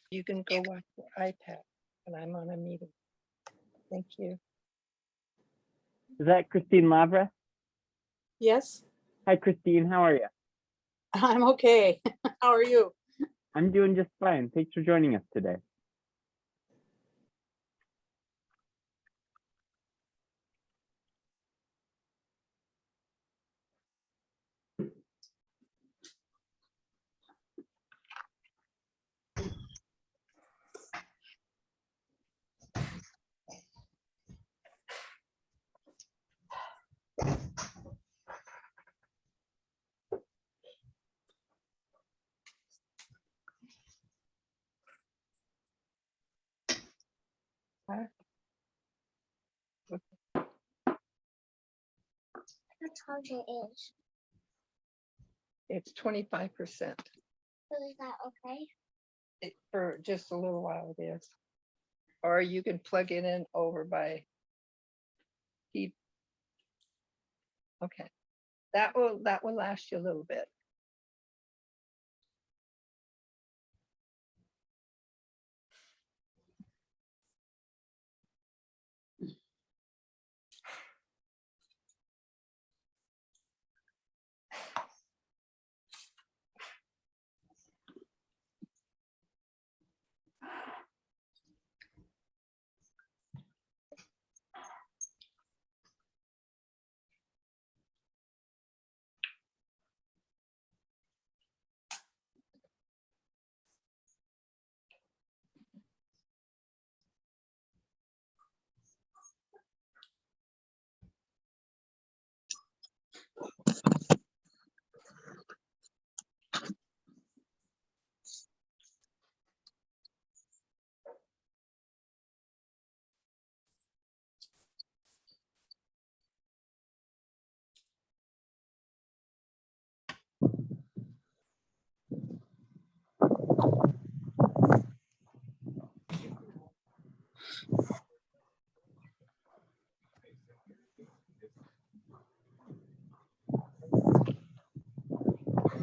You can go watch your iPad, and I'm on a meeting. Thank you. Is that Christine Lavra? Yes, Hi, Christine. How are you? I'm okay. How are you? I'm doing just fine. Thanks for joining us today. The charger is. It's 25%. So is that okay? For just a little while it is. Or you can plug it in over by okay. That will last you a little bit.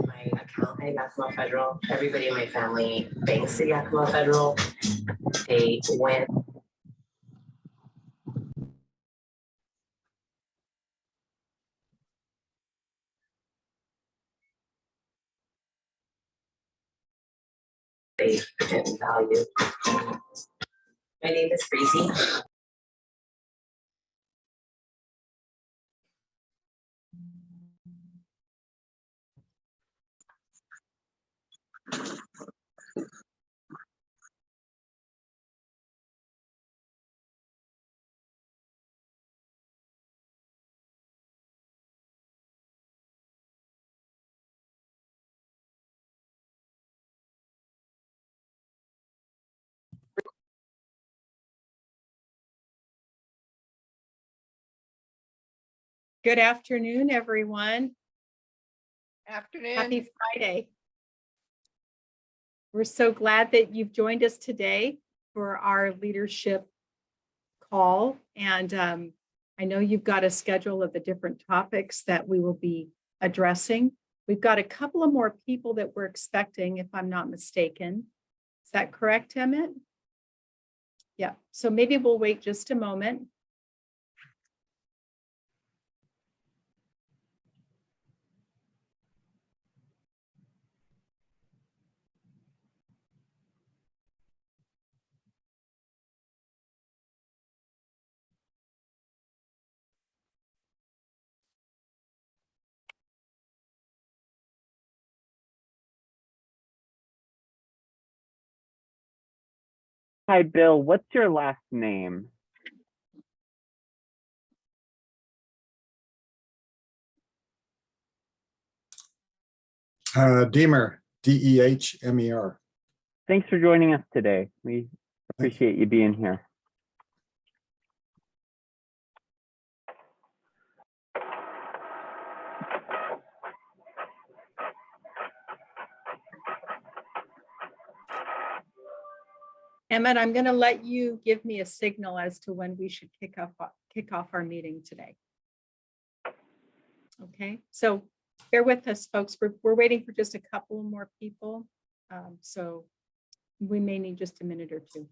My account at Yakima Federal. Everybody in my family banks at Yakima Federal. They went. They didn't value. My name is Breezy. Good afternoon, everyone. Afternoon. Happy Friday. We're so glad that you've joined us today for our leadership call. And I know you've got a schedule of the different topics that we will be addressing. We've got a couple of more people that we're expecting, if I'm not mistaken. Is that correct, Emmett? Yeah, so maybe we'll wait just a moment. Hi, Bill. What's your last name? Demer, Dehmer. Thanks for joining us today. We appreciate you being here. Emmett, I'm going to let you give me a signal as to when we should kick off our meeting today. Okay, so bear with us, folks. We're waiting for just a couple more people. So We may need just a minute or two.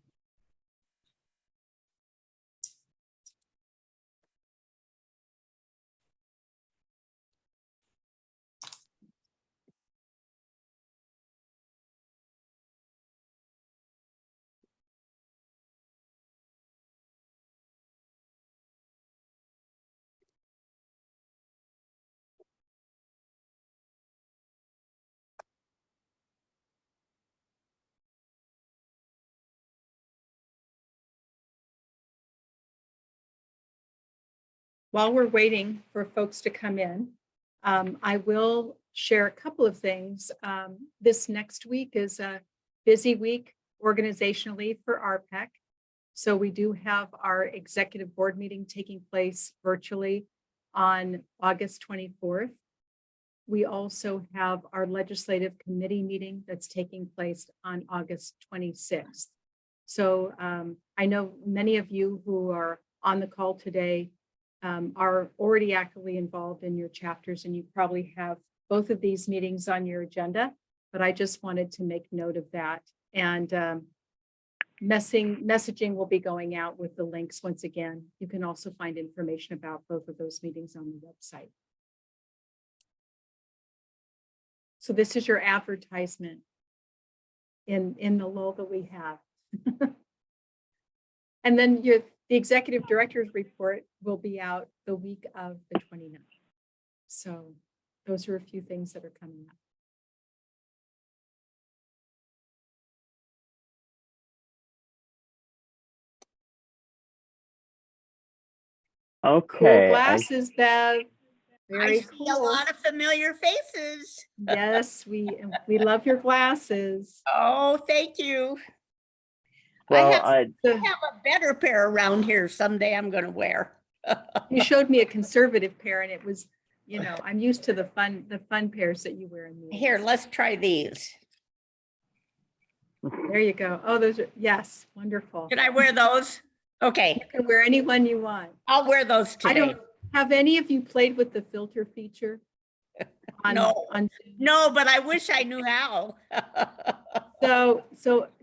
While we're waiting for folks to come in, I will share a couple of things. This next week is a busy week organizationally for RPEC. So we do have our executive board meeting taking place virtually on August 24th. We also have our legislative committee meeting that's taking place on August 26th. So I know many of you who are on the call today are already actively involved in your chapters, and you probably have both of these meetings on your agenda, but I just wanted to make note of that. And messaging will be going out with the links once again. You can also find information about both of those meetings on the website. So this is your advertisement in the lull that we have. And then the executive director's report will be out the week of the 29th. So those are a few things that are coming up. Cool Okay. glasses, Bev. I Very see a cool. lot of familiar faces. Yes, we love your glasses. Oh, thank you. Well, I have So a better pair around here someday I'm going to wear. you showed me a conservative pair, and it was, you know, I'm used to the fun pairs that you wear in the. Here, let's try these. There you go. Oh, those are, yes, wonderful. Can I wear those? Okay, You can wear any one you want. I'll wear those I today. don't, have any of you played with the filter feature? No. on- No, but I wish I knew how. So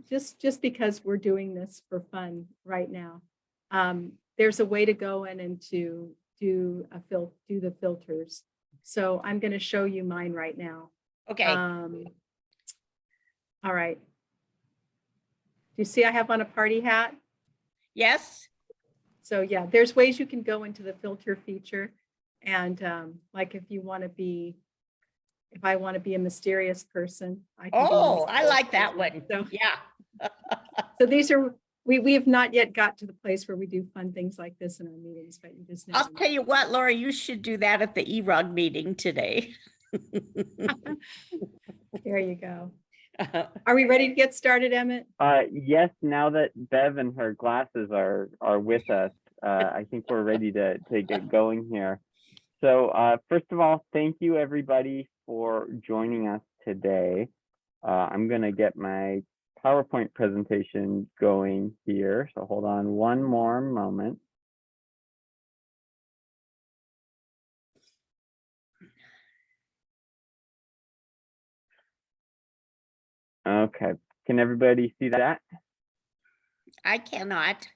just because we're doing this for fun right now, there's a way to go in and to do the filters. So I'm going to show you mine right now. Okay, All right. Do you see I have on a party hat? yes. So yeah, there's ways you can go into the filter feature. And like if I want to be a mysterious person, I can be Oh, I mysterious like that person. one. Yeah. So these are, we have not yet got to the place where we do fun things like this in our meetings, but you just never I'll know. tell you what, Laura, you should do that at the EROG meeting today. There you go. Are we ready to get started, Emmett? yes, now that Bev and her glasses are with us, I think we're ready to get going here. So first of all, thank you everybody for joining us today. I'm gonna get my PowerPoint presentation going here. So hold on one more moment. Okay, can everybody see that? I cannot.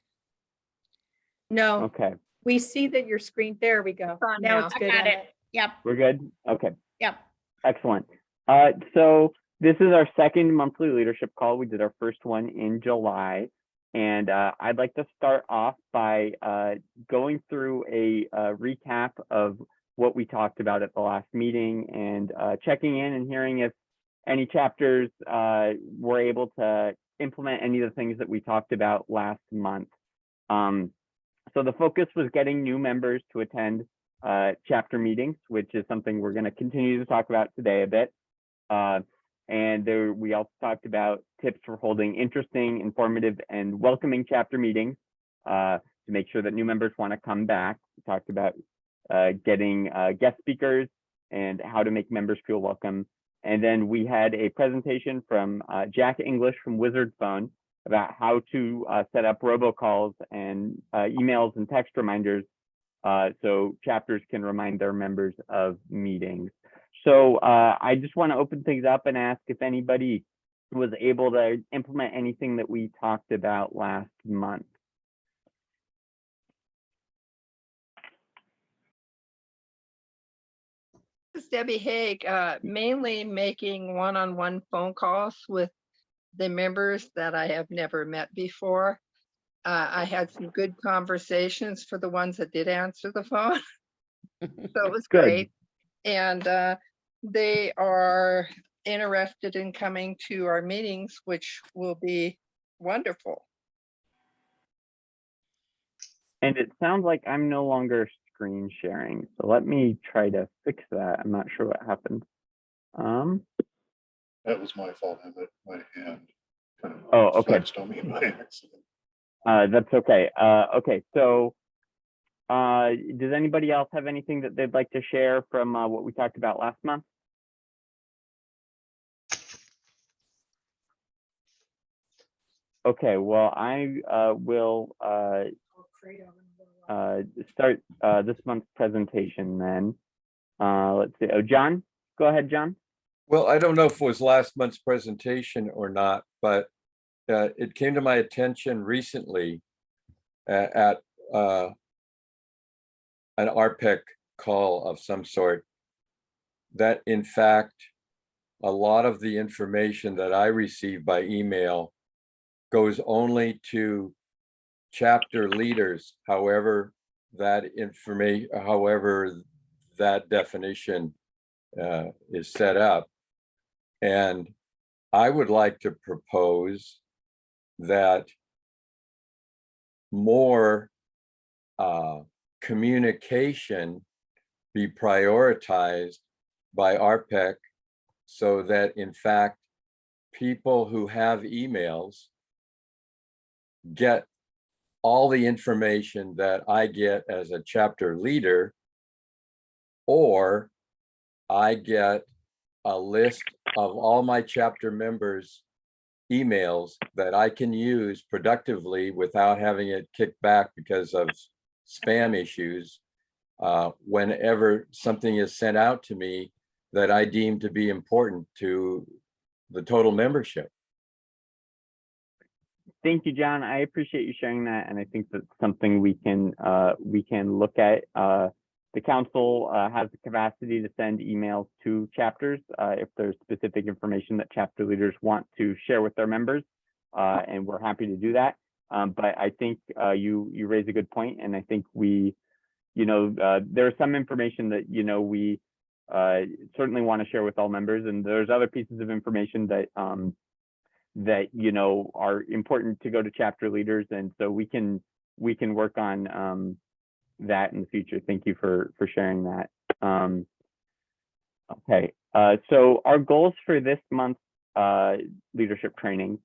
No, Okay, we see that your screen, there we go. on Now now. it's I good, got it. Emmett. Yep, we're good? Okay. yep. Excellent. So this is our second monthly leadership call. We did our first one in July. And I'd like to start off by going through a recap of what we talked about at the last meeting and checking in and hearing if any chapters were able to implement any of the things that we talked about last month. So the focus was getting new members to attend chapter meetings, which is something we're going to continue to talk about today a bit. And we also talked about tips for holding interesting, informative, and welcoming chapter meetings to make sure that new members want to come back. We talked about getting guest speakers and how to make members feel welcome. And then we had a presentation from Jack English from Wizard Phone about how to set up robocalls and emails and text reminders so chapters can remind their members of meetings. So I just want to open things up and ask if anybody was able to implement anything that we talked about last month. This is Debbie Haig, mainly making one-on-one phone calls with the members that I have never met before. I had some good conversations for the ones that did answer the phone. So it was Good. great. And they are interested in coming to our meetings, which will be wonderful. And it sounds like I'm no longer screen sharing. So let me try to fix that. I'm not sure what happened. That was my fault. I let my hand kind of Oh, okay. flexed on me by accident. That's okay. Okay, so does anybody else have anything that they'd like to share from what we talked about last month? Okay, well, I will start this month's presentation then. Let's see. Oh, John, go ahead, John. Well, I don't know if it was last month's presentation or not, but it came to my attention recently at an RPEC call of some sort that in fact, a lot of the information that I receive by email goes only to chapter leaders, however that information, however that definition is set up. And I would like to propose that more communication be prioritized by RPEC so that in fact, people who have emails get all the information that I get as a chapter leader, or I get a list of all my chapter members' emails that I can use productively without having it kicked back because of spam issues whenever something is sent out to me that I deem to be important to the total membership. Thank you, John. I appreciate you sharing that, and I think that's something we can look at. The council has the capacity to send emails to chapters if there's specific information that chapter leaders want to share with their members, and we're happy to do that. But I think you raise a good point, and I think we, there's some information that we certainly want to share with all members, and there's other pieces of information that that are important to go to chapter leaders, and so we can work on that in the future. Thank you for sharing that. Okay, so our goals for this month's leadership training,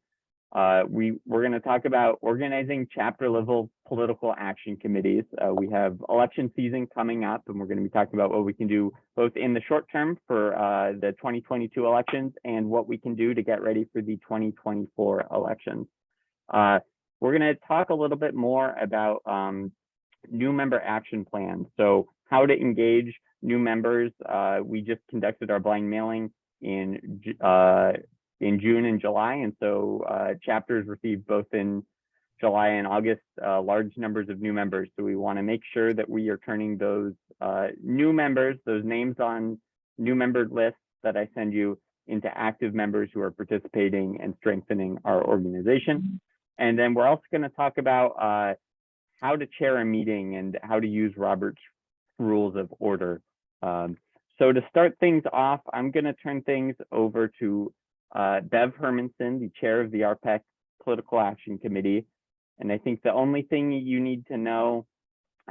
we're going to talk about organizing chapter level political action committees. We have election season coming up, and we're going to be talking about what we can do both in the short term for the 2022 elections and what we can do to get ready for the 2024 elections. We're going to talk a little bit more about new member action plans. So how to engage new members. We just conducted our blind mailing in June and July, and so chapters received both in July and August large numbers of new members. So we want to make sure that we are turning those new members, those names on new member lists that I send you, into active members who are participating and strengthening our organization. And then we're also going to talk about how to chair a meeting and how to use Robert's Rules of Order. So to start things off, I'm going to turn things over to Bev Hermanson, the chair of the RPEC Political Action Committee. And I think the only thing you need to know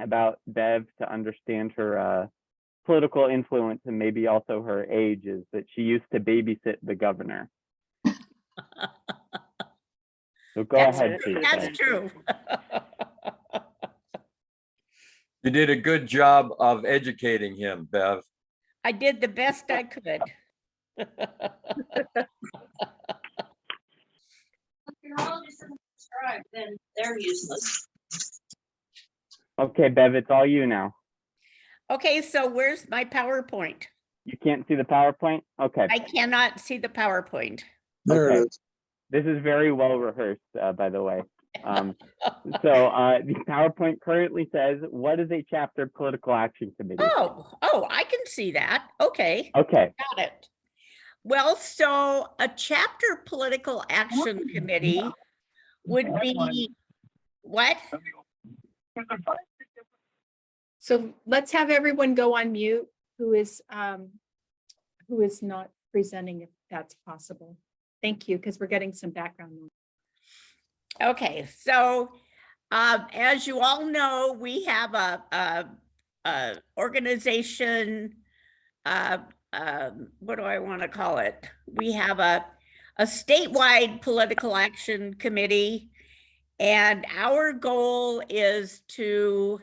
about Bev to understand her political influence and maybe also her age is that she used to babysit the governor. So go ahead, please. That's true. You did a good job of educating him, Bev. I did the best I could. If you're all just subscribed, then they're useless. Okay, Bev, it's all you now. Okay, so where's my PowerPoint? You can't see the PowerPoint? Okay. I cannot see the PowerPoint. There it Okay. is. This is very well rehearsed, by the way. The PowerPoint currently says, what is a chapter political action committee? Oh, I can see that. Okay, Okay, got it. Well, so a chapter political action committee would be what? So let's have everyone go on mute who is not presenting, if that's possible. Thank you, because we're getting some background noise. Okay, so as you all know, we have a organization. What do I want to call it? We have a statewide political action committee, and our goal is to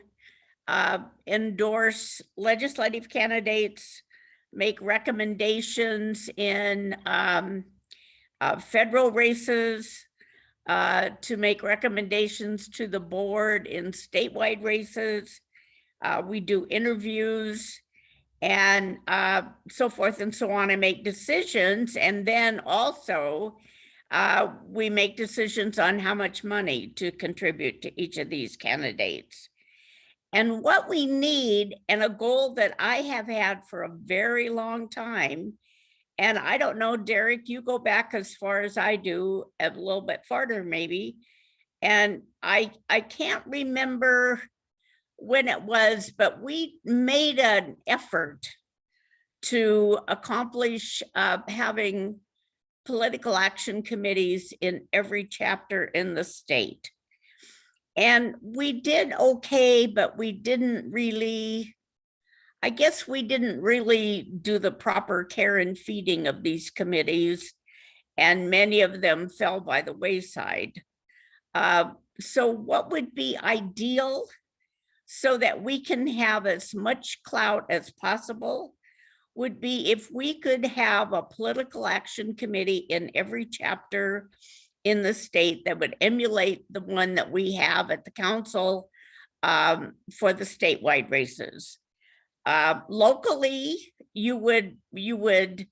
endorse legislative candidates, make recommendations in federal races, to make recommendations to the board in statewide races. We do interviews and so forth and so on, and make decisions. And then also we make decisions on how much money to contribute to each of these candidates. And what we need, and a goal that I have had for a very long time, and I don't know, Derek, you go back as far as I do, a little bit farther maybe. And I can't remember when it was, but we made an effort to accomplish having political action committees in every chapter in the state. And we did okay, but we didn't really, I guess we didn't really do the proper care and feeding of these committees, and many of them fell by the wayside. So what would be ideal so that we can have as much clout as possible would be if we could have a political action committee in every chapter in the state that would emulate the one that we have at the council for the statewide races. Locally, you would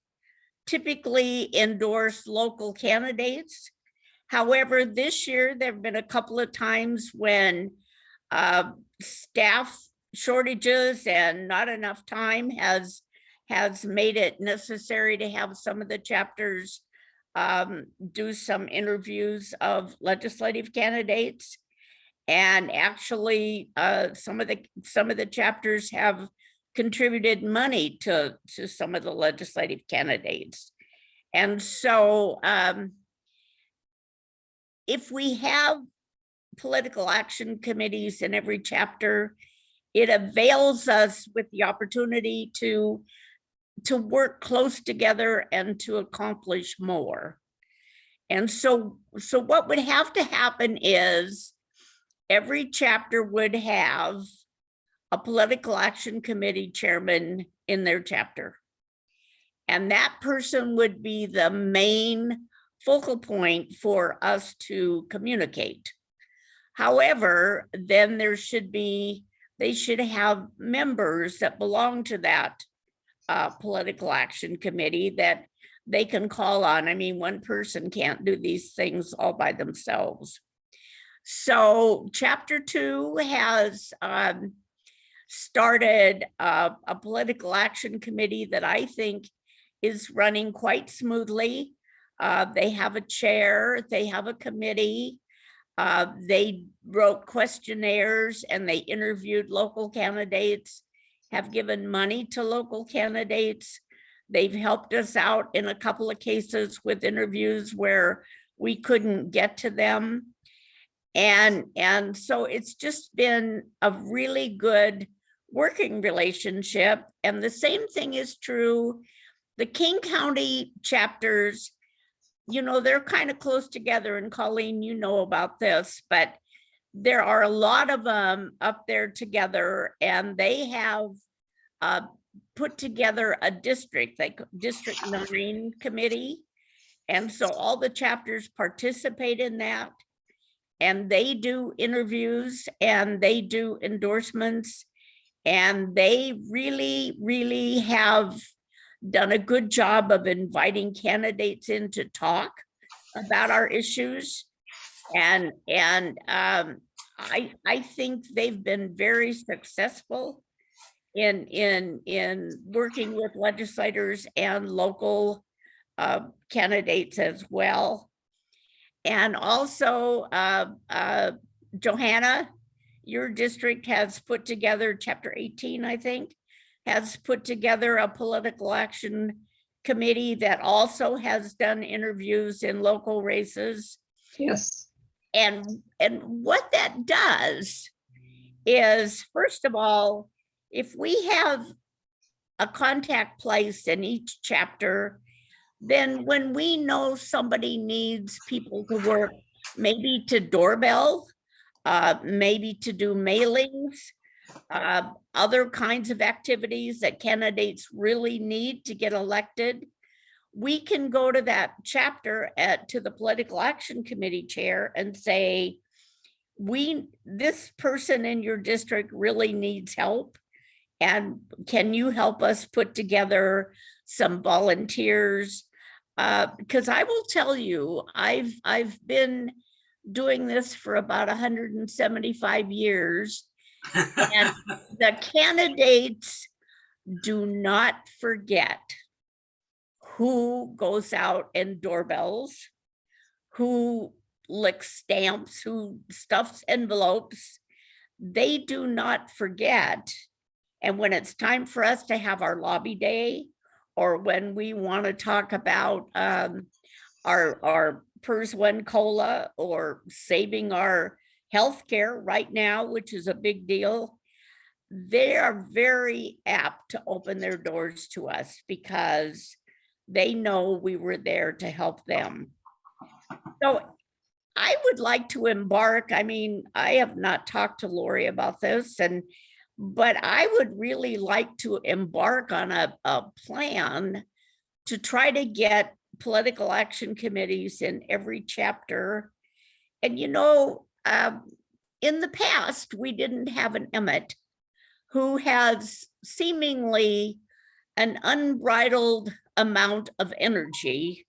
typically endorse local candidates. However, this year there have been a couple of times when staff shortages and not enough time has made it necessary to have some of the chapters do some interviews of legislative candidates. And actually some of the chapters have contributed money to some of the legislative candidates. And so if we have political action committees in every chapter, it avails us with the opportunity to work close together and to accomplish more. And so what would have to happen is every chapter would have a political action committee chairman in their chapter. And that person would be the main focal point for us to communicate. However, then they should have members that belong to that political action committee that they can call on. I mean, one person can't do these things all by themselves. So chapter 2 has started a political action committee that I think is running quite smoothly. They have a chair, they have a committee. They wrote questionnaires and they interviewed local candidates, have given money to local candidates. They've helped us out in a couple of cases with interviews where we couldn't get to them. And so it's just been a really good working relationship. And the same thing is true. The King County chapters, you know, they're kind of close together, and Colleen, you know about this, but there are a lot of them up there together, and they have put together a district, like District 9 committee. And so all the chapters participate in that, and they do interviews and they do endorsements, and they really, really have done a good job of inviting candidates in to talk about our issues. And I think they've been very successful in working with legislators and local candidates as well. And also, Johanna, your district has put together, chapter 18, I think, has put together a political action committee that also has done interviews in local races. Yes. And what that does is, first of all, if we have a contact place in each chapter, then when we know somebody needs people to work, maybe to doorbell, maybe to do mailings, other kinds of activities that candidates really need to get elected, we can go to that chapter to the political action committee chair and say, this person in your district really needs help. And can you help us put together some volunteers? Because I will tell you, I've been doing this for about 175 years. And the candidates do not forget who goes out and doorbells, who licks stamps, who stuffs envelopes. They do not forget. And when it's time for us to have our lobby day, or when we want to talk about our PERS 1 COLA or saving our healthcare right now, which is a big deal, they are very apt to open their doors to us because they know we were there to help them. So I would like to embark. I mean, I have not talked to Lori about this, but I would really like to embark on a plan to try to get political action committees in every chapter. And in the past, we didn't have an Emmett who has seemingly an unbridled amount of energy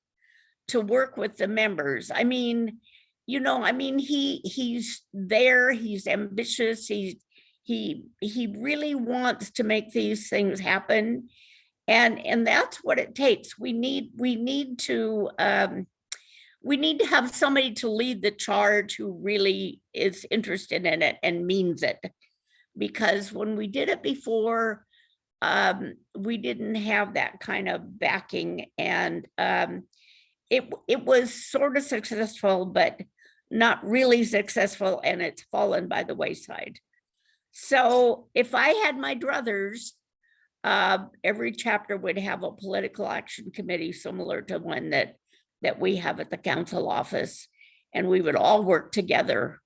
to work with the members. I mean, he's there, he's ambitious, he really wants to make these things happen. And that's what it takes. We need to have somebody to lead the charge who really is interested in it and means it. Because when we did it before, we didn't have that kind of backing, and it was sort of successful, but not really successful, and it's fallen by the wayside. So if I had my druthers, every chapter would have a political action committee similar to one that we have at the council office, and we would all work together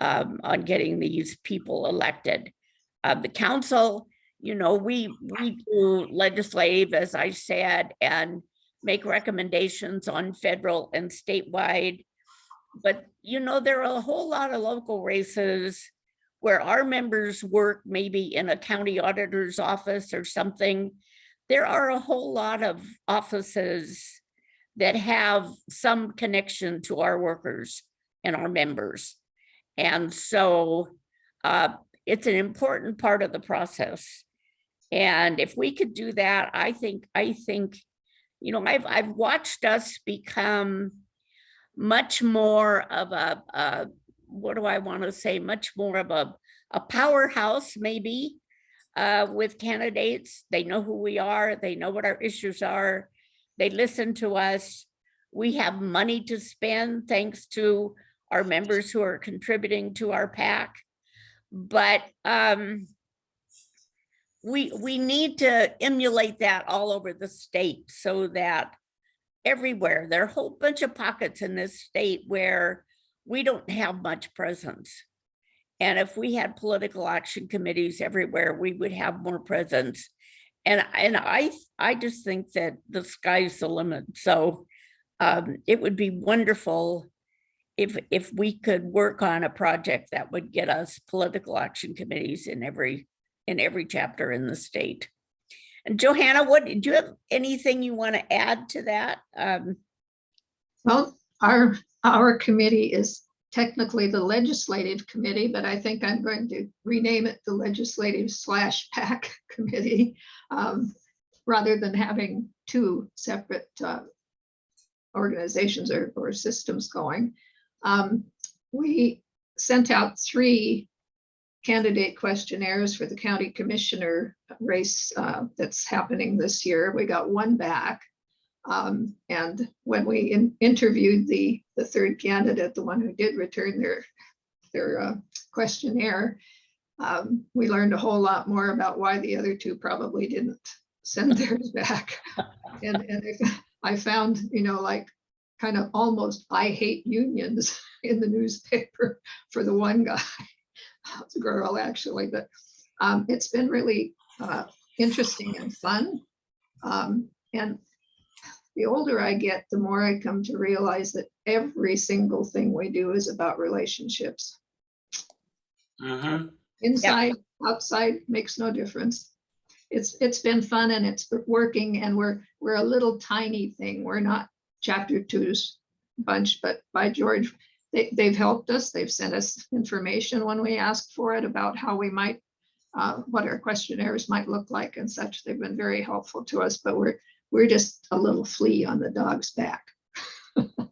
on getting these people elected. The council, we do legislative, as I said, and make recommendations on federal and statewide. But, there are a whole lot of local races where our members work maybe in a county auditor's office or something. There are a whole lot of offices that have some connection to our workers and our members. And so it's an important part of the process. And if we could do that, I think, I've watched us become much more of much more of a powerhouse, maybe, with candidates. They know who we are. They know what our issues are. They listen to us. We have money to spend thanks to our members who are contributing to our PAC. But we need to emulate that all over the state, so that everywhere, there are a whole bunch of pockets in this state where we don't have much presence. And if we had political action committees everywhere, we would have more presence. And I just think that the sky's the limit. So it would be wonderful if we could work on a project that would get us political action committees in every chapter in the state. And Johanna, do you have anything you want to add to that? Well, our committee is technically the legislative committee, but I think I'm going to rename it the legislative/PAC committee, rather than having two separate organizations or systems going. We sent out 3 candidate questionnaires for the county commissioner race that's happening this year. We got 1 back. And when we interviewed the 3rd candidate, the one who did return their questionnaire, we learned a whole lot more about why the other 2 probably didn't send theirs back. And I found, like kind of almost I hate unions in the newspaper for the one guy. It's a girl actually, but it's been really interesting and fun. And the older I get, the more I come to realize that every single thing we do is about relationships. Inside, outside makes no difference. It's been fun and it's working, and we're a little tiny thing. We're not chapter 2's bunch, but by George, they've helped us. They've sent us information when we asked for it about how we might, what our questionnaires might look like and such. They've been very helpful to us, but we're just a little flea on the dog's back.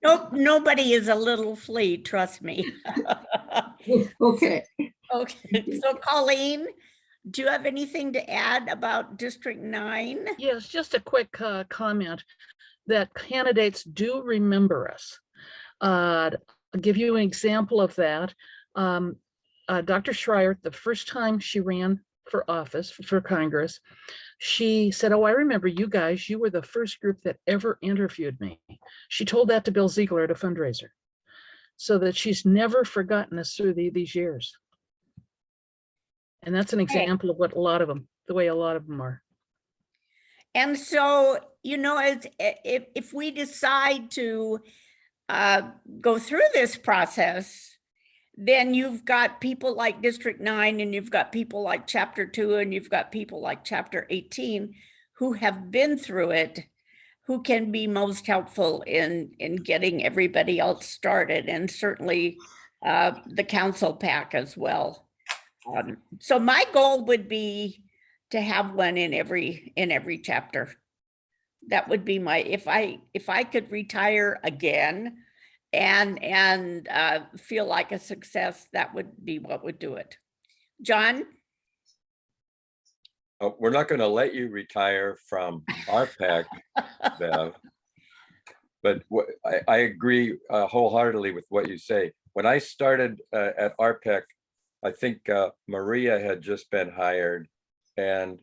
Nope, nobody is a little flea, trust me. Okay. Okay, so Colleen, do you have anything to add about District 9? Yes, just a quick comment that candidates do remember us. I'll give you an example of that. Dr. Schreier, the first time she ran for office, for Congress, she said, "Oh, I remember you guys. You were the first group that ever interviewed me." She told that to Bill Ziegler at a fundraiser, so that she's never forgotten us through these years. And that's an example of what the way a lot of them are. And so, if we decide to go through this process, then you've got people like District 9, and you've got people like Chapter 2, and you've got people like Chapter 18 who have been through it, who can be most helpful in getting everybody else started, and certainly the council pack as well. So my goal would be to have one in every chapter. That would be my, if I could retire again and feel like a success, that would be what would do it. John? We're not going to let you retire from RPEC, Bev. But I agree wholeheartedly with what you say. When I started at RPEC, I think Maria had just been hired. And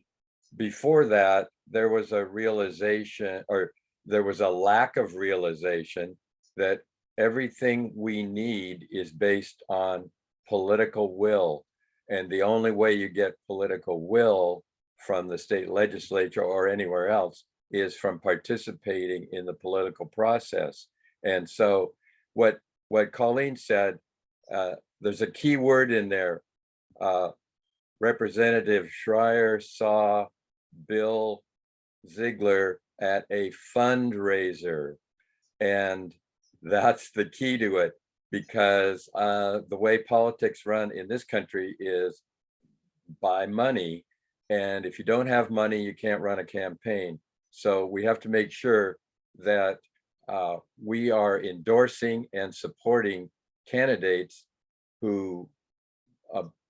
before that, there was a realization, or there was a lack of realization, that everything we need is based on political will. And the only way you get political will from the state legislature or anywhere else is from participating in the political process. And so what Colleen said, there's a key word in there. Representative Schreier saw Bill Ziegler at a fundraiser, and that's the key to it, because the way politics run in this country is by money, and if you don't have money, you can't run a campaign. So we have to make sure that we are endorsing and supporting candidates who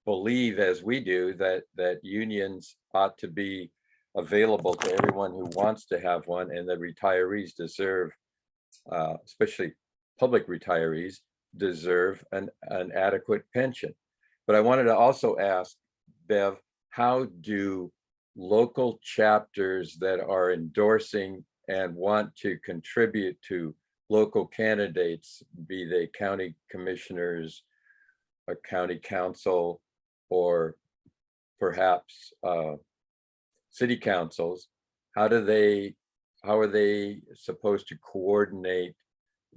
believe, as we do, that unions ought to be available to everyone who wants to have one, and that retirees deserve, especially public retirees, deserve an adequate pension. But I wanted to also ask, Bev, how do local chapters that are endorsing and want to contribute to local candidates, be they county commissioners, a county council, or perhaps city councils, how are they supposed to coordinate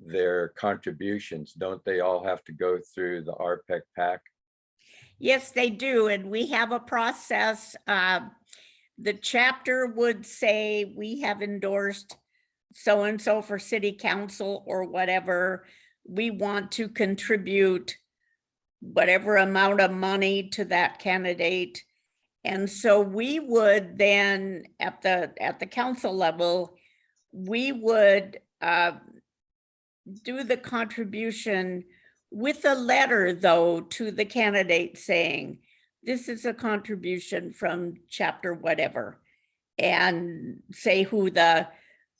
their contributions? Don't they all have to go through the RPEC PAC? Yes, they do. And we have a process. The chapter would say we have endorsed so-and-so for city council or whatever, we want to contribute whatever amount of money to that candidate. And so we would then, at the council level, we would do the contribution with a letter, though, to the candidate saying, this is a contribution from chapter whatever, and say who the,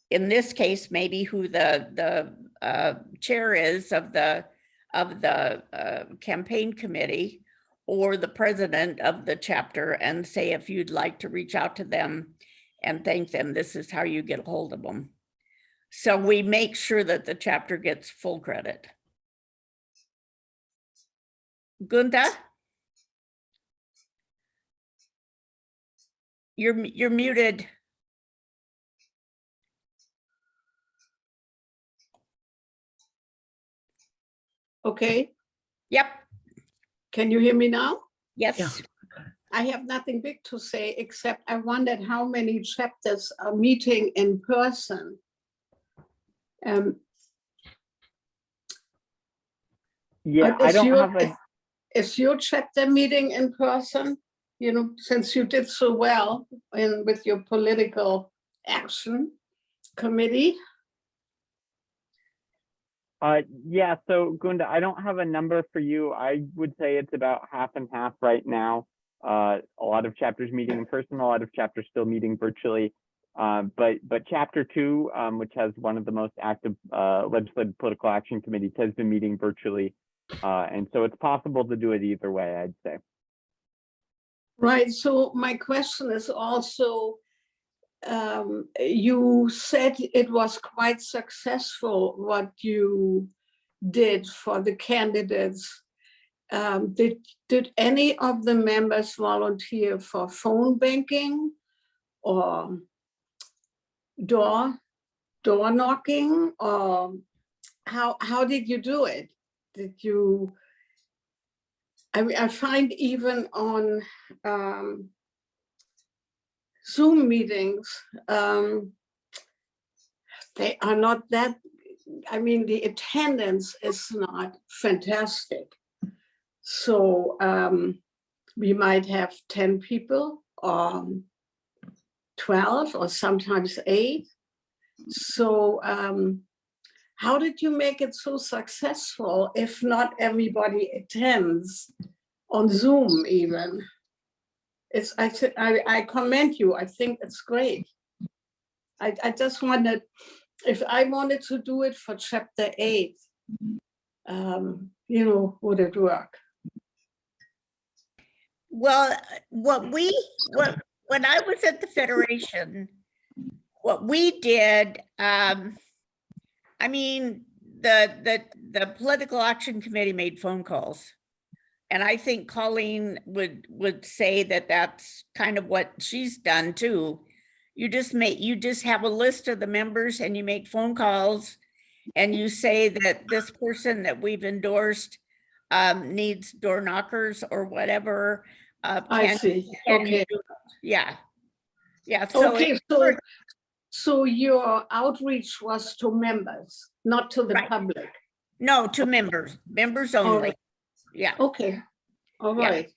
in this case, maybe who the chair is of the campaign committee, or the president of the chapter, and say, if you'd like to reach out to them and thank them, this is how you get a hold of them. So we make sure that the chapter gets full credit. Gunther? You're muted. Okay, Yep. can you hear me now? Yes. Yeah. I have nothing big to say, except I wondered how many chapters are meeting in person. Yeah, I don't have a, Is your chapter meeting in person? You know, since you did so well with your political action committee. yeah, so Gunda, I don't have a number for you. I would say it's about half and half right now. A lot of chapters meeting in person, a lot of chapters still meeting virtually. But chapter 2, which has one of the most active legislative political action committees, has been meeting virtually. And so it's possible to do it either way, I'd say. Right, so my question is also, you said it was quite successful what you did for the candidates. Did any of the members volunteer for phone banking or door knocking, or how did you do it? Did you? I mean, I find even on Zoom meetings, they are not that, I mean, the attendance is not fantastic. So we might have 10 people, 12, or sometimes 8. So how did you make it so successful if not everybody attends on Zoom even? I commend you. I think it's great. I just wondered if I wanted to do it for chapter 8, you know, would it work? Well, when I was at the Federation, what we did, I mean, the political action committee made phone calls. And I think Colleen would say that that's kind of what she's done too. You just have a list of the members and you make phone calls and you say that this person that we've endorsed needs door knockers or whatever. I see. Okay. Yeah. Yeah. So okay. So your outreach was to members, not to the Right. public. No, to members only. Yeah. Okay. All Yeah. right.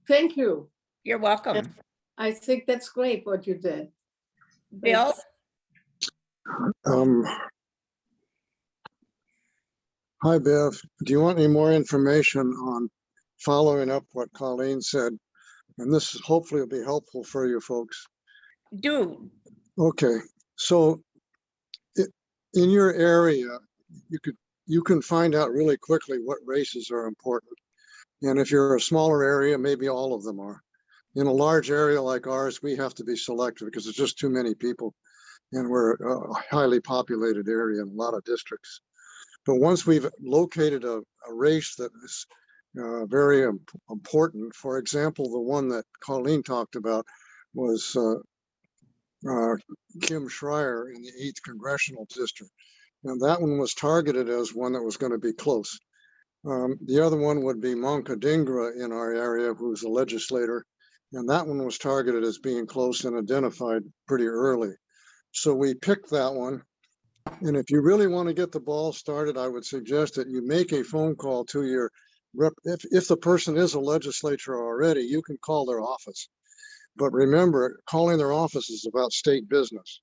Thank you. You're welcome. I think that's great what you did. Bill? Hi, Bev. Do you want any more information on following up what Colleen said? And this hopefully will be helpful for you folks. Do. Okay, so in your area, you can find out really quickly what races are important. And if you're a smaller area, maybe all of them are. In a large area like ours, we have to be selective because there's just too many people. And we're a highly populated area in a lot of districts. But once we've located a race that is very important, for example, the one that Colleen talked about was Kim Schreier in the 8th Congressional District. And that one was targeted as one that was going to be close. The other one would be Monka Dingra in our area, who's a legislator. And that one was targeted as being close and identified pretty early. So we picked that one And if you really want to get the ball started, I would suggest that you make a phone call to your rep. If the person is a legislature already, you can call their office. But remember, calling their office is about state business.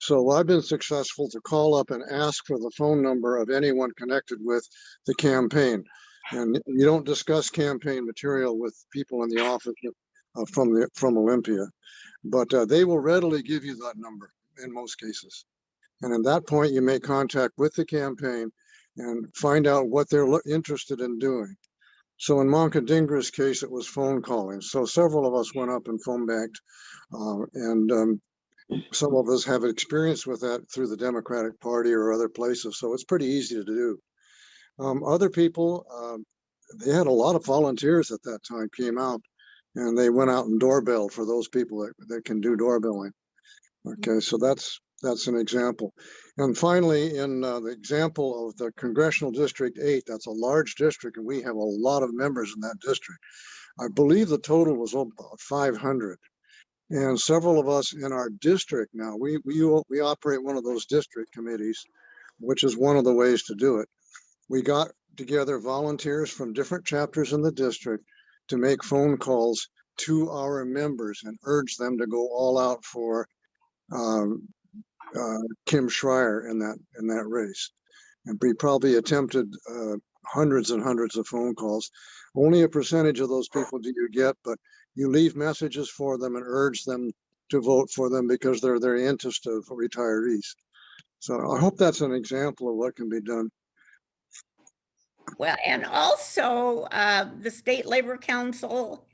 So I've been successful to call up and ask for the phone number of anyone connected with the campaign. And you don't discuss campaign material with people in the office from Olympia, but they will readily give you that number in most cases. And at that point, you make contact with the campaign and find out what they're interested in doing. So in Moncadingra's case, it was phone calling. So several of us went up and phone banked, and some of us have experience with that through the Democratic Party or other places. So it's pretty easy to do. Other people, they had a lot of volunteers at that time came out, and they went out and doorbelled for those people that can do doorbelling. Okay, so that's an example. And finally, in the example of the Congressional District 8, that's a large district, and we have a lot of members in that district. I believe the total was about 500. And several of us in our district now, we operate one of those district committees, which is one of the ways to do it. We got together volunteers from different chapters in the district to make phone calls to our members and urge them to go all out for Kim Schreier in that race. And we probably attempted hundreds and hundreds of phone calls. Only a percentage of those people do you get, but you leave messages for them and urge them to vote for them because they're the interest of retirees. So I hope that's an example of what can be done. Well, and also the State Labor Council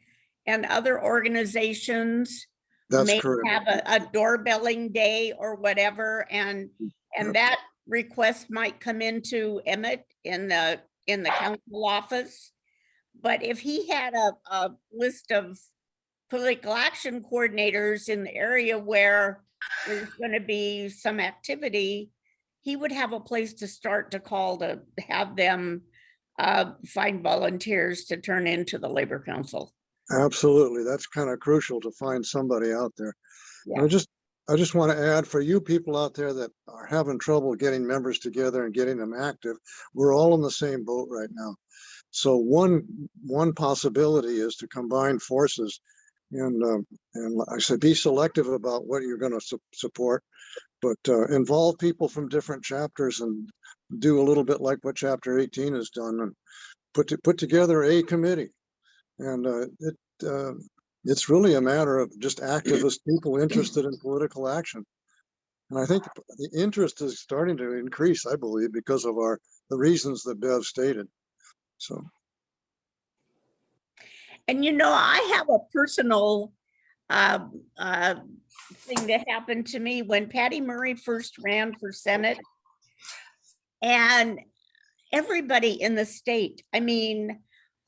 and other organizations That's may correct. have a doorbelling day or whatever, and that request might come into Emmett in the council office. But if he had a list of political action coordinators in the area where there's going to be some activity, he would have a place to start to call to have them find volunteers to turn into the Labor Council. Absolutely. That's kind of crucial to find somebody out there. Yeah. I just want to add, for you people out there that are having trouble getting members together and getting them active, we're all in the same boat right now. So one possibility is to combine forces and I said, be selective about what you're going to support, but involve people from different chapters and do a little bit like what Chapter 18 has done and put together a committee. And it's really a matter of just activist people interested in political action. And I think the interest is starting to increase, I believe, because of the reasons that Bev stated. So. And I have a personal thing that happened to me when Patty Murray first ran for Senate. And everybody in the state, I mean,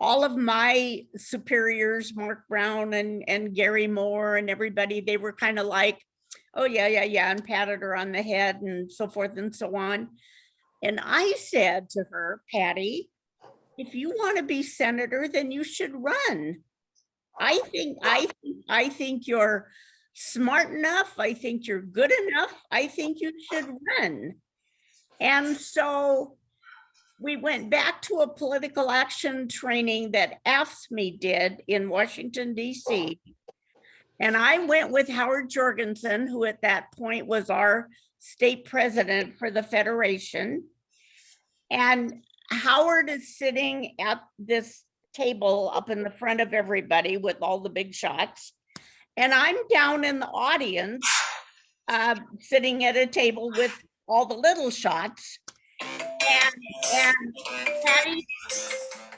all of my superiors, Mark Brown and Gary Moore and everybody, they were kind of like, oh, yeah, and patted her on the head and so forth and so on. And I said to her, Patty, if you want to be senator, then you should run. I think you're smart enough. I think you're good enough. I think you should run. And so we went back to a political action training that AFSCME did in Washington, D.C. And I went with Howard Jorgensen, who at that point was our state president for the Federation. And Howard is sitting at this table up in the front of everybody with all the big shots. And I'm down in the audience, sitting at a table with all the little shots. And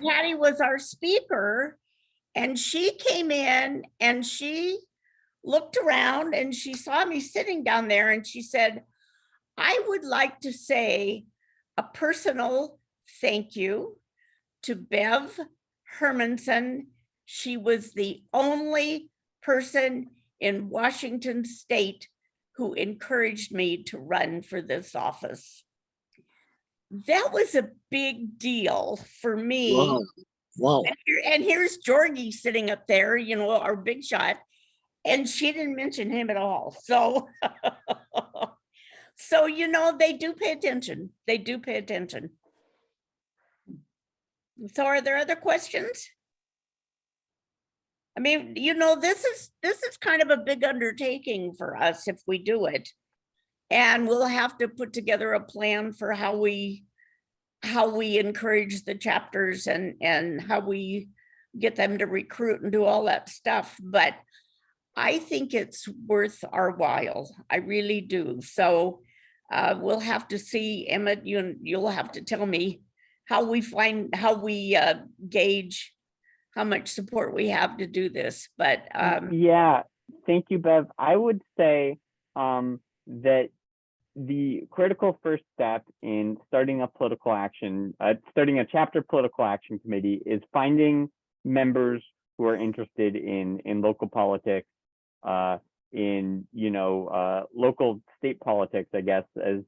Patty was our speaker, and she came in and she looked around and she saw me sitting down there and she said, I would like to say a personal thank you to Bev Hermanson. She was the only person in Washington State who encouraged me to run for this office. That was a big deal for me. Wow. And here's Georgie sitting up there, our big shot, and she didn't mention him at all. So, So, you know, they do pay attention. They do pay attention. So are there other questions? I mean, you know, this is kind of a big undertaking for us if we do it. And we'll have to put together a plan for how we encourage the chapters and how we get them to recruit and do all that stuff. But I think it's worth our while. I really do. So we'll have to see, Emmett, you'll have to tell me how we gauge how much support we have to do this. But yeah, thank you, Bev. I would say that the critical first step in starting a political action, starting a chapter political action committee, is finding members who are interested in local politics, in local state politics. I guess as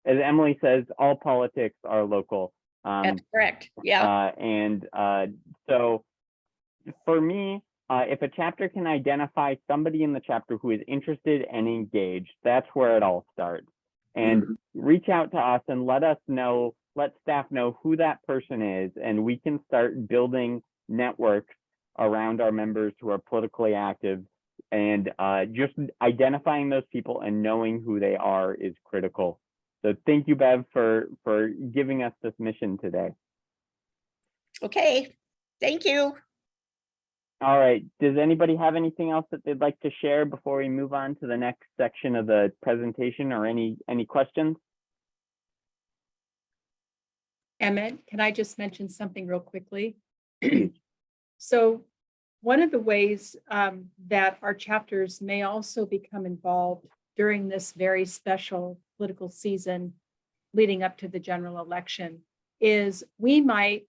Emily says, all politics are local. That's correct. Yeah. So for me, if a chapter can identify somebody in the chapter who is interested and engaged, that's where it all starts. And reach out to us and let staff know who that person is, and we can start building networks around our members who are politically active. And just identifying those people and knowing who they are is critical. So thank you, Bev, for giving us this mission today. Okay, thank you. All right, does anybody have anything else that they'd like to share before we move on to the next section of the presentation, or any questions? Emmett, can I just mention something real quickly? So one of the ways that our chapters may also become involved during this very special political season leading up to the general election is we might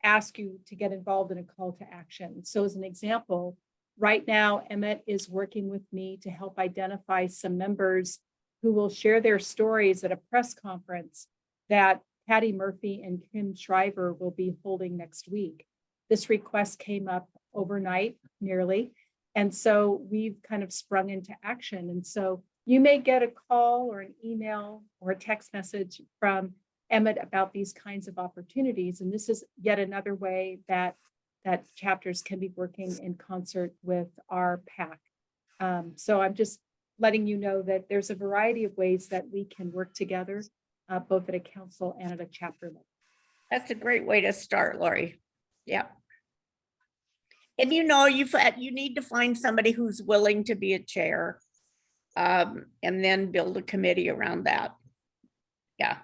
ask you to get involved in a call to action. So as an example, right now, Emmett is working with me to help identify some members who will share their stories at a press conference that Patty Murphy and Kim Shriver will be holding next week. This request came up overnight nearly. And so we've kind of sprung into action. And so you may get a call or an email or a text message from Emmett about these kinds of opportunities. And this is yet another way that chapters can be working in concert with our PAC. So I'm just letting you know that there's a variety of ways that we can work together, both at a council and at a chapter level. That's a great way to start, Lori. Yeah. And you know, you need to find somebody who's willing to be a chair, and then build a committee around that. Yeah.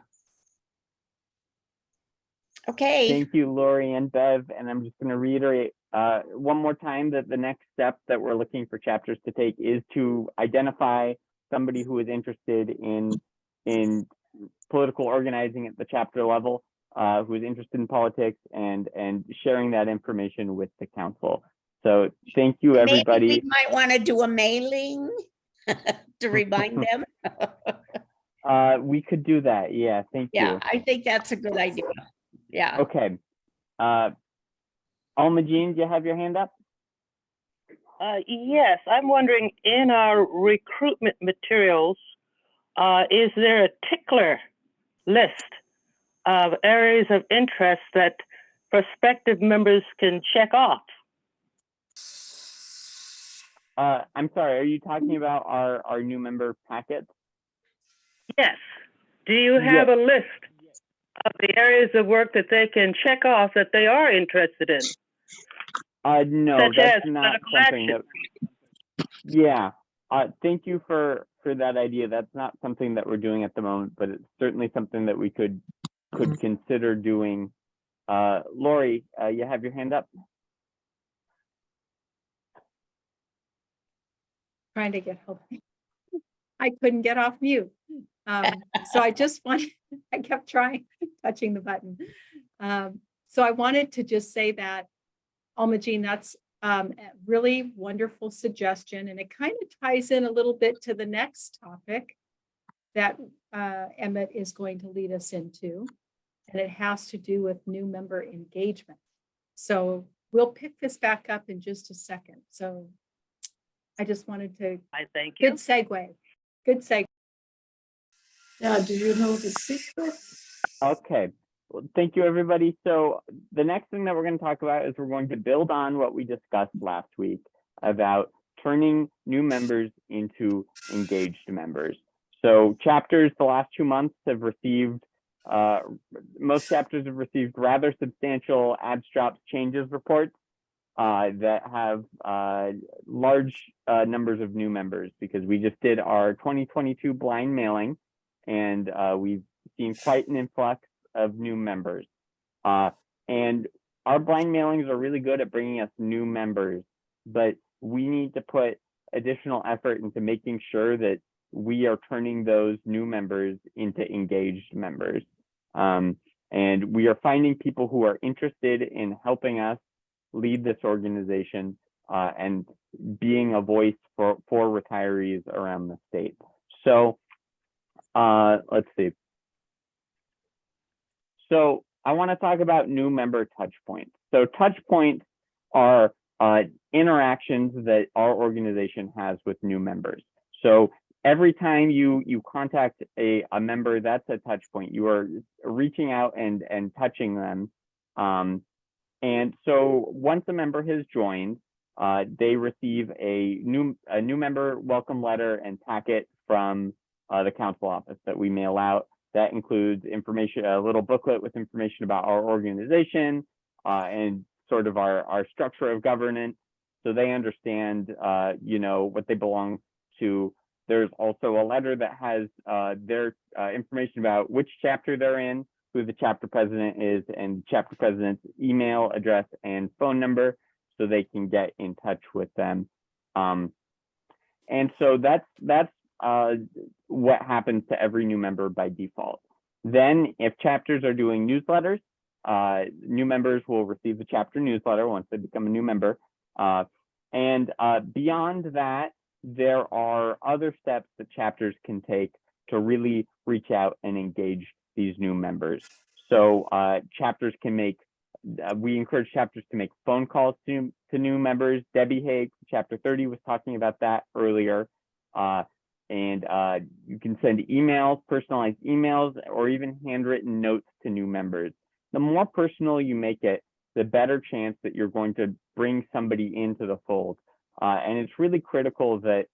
Okay. Thank you, Lori and Bev. And I'm just going to reiterate one more time that the next step that we're looking for chapters to take is to identify somebody who is interested in political organizing at the chapter level, who is interested in politics, and sharing that information with the council. So thank you, everybody. Maybe we might want to do a mailing to remind them. We could do that. Yeah, thank you. Yeah, I think that's a good idea. Yeah. Okay. Alma Jean, do you have your hand up? Yes, I'm wondering, in our recruitment materials, is there a tickler list of areas of interest that prospective members can check off? I'm sorry, are you talking about our new member packet? Yes. Do you have a list of the areas of work that they can check off that they are interested in? No, such that's as not something that. Yeah, thank you for that idea. That's not something that we're doing at the moment, but it's certainly something that we could consider doing. Lori, you have your hand up. Trying to get help. I couldn't get off mute. So I just wanted, I kept trying, touching the button. So I wanted to just say that, Alma Jean, that's a really wonderful suggestion. And it kind of ties in a little bit to the next topic that Emmett is going to lead us into. And it has to do with new member engagement. So we'll pick this back up in just a second. So I just wanted to, I thank you. good segue. Yeah, do you know the secret? Okay, well, thank you, everybody. So the next thing that we're going to talk about is we're going to build on what we discussed last week about turning new members into engaged members. So chapters the last 2 months have received, most chapters have received rather substantial abstract changes reports that have large numbers of new members, because we just did our 2022 blind mailing, and we've seen quite an influx of new members. And our blind mailings are really good at bringing us new members, but we need to put additional effort into making sure that we are turning those new members into engaged members. And we are finding people who are interested in helping us lead this organization and being a voice for retirees around the state. So let's see. So I want to talk about new member touch points. So touch points are interactions that our organization has with new members. So every time you contact a member, that's a touch point. You are reaching out and touching them. And so once a member has joined, they receive a new member welcome letter and packet from the council office that we mail out. That includes information, a little booklet with information about our organization and sort of our structure of governance, so they understand, you know, what they belong to. There's also a letter that has their information about which chapter they're in, who the chapter president is, and chapter president's email address and phone number, so they can get in touch with them. And so that's what happens to every new member by default. Then if chapters are doing newsletters, new members will receive the chapter newsletter once they become a new member. And beyond that, there are other steps that chapters can take to really reach out and engage these new members. So chapters can make, we encourage chapters to make phone calls to new members. Debbie Haig, chapter 30, was talking about that earlier. And you can send emails, personalized emails, or even handwritten notes to new members. The more personal you make it, the better chance that you're going to bring somebody into the fold. And it's really critical that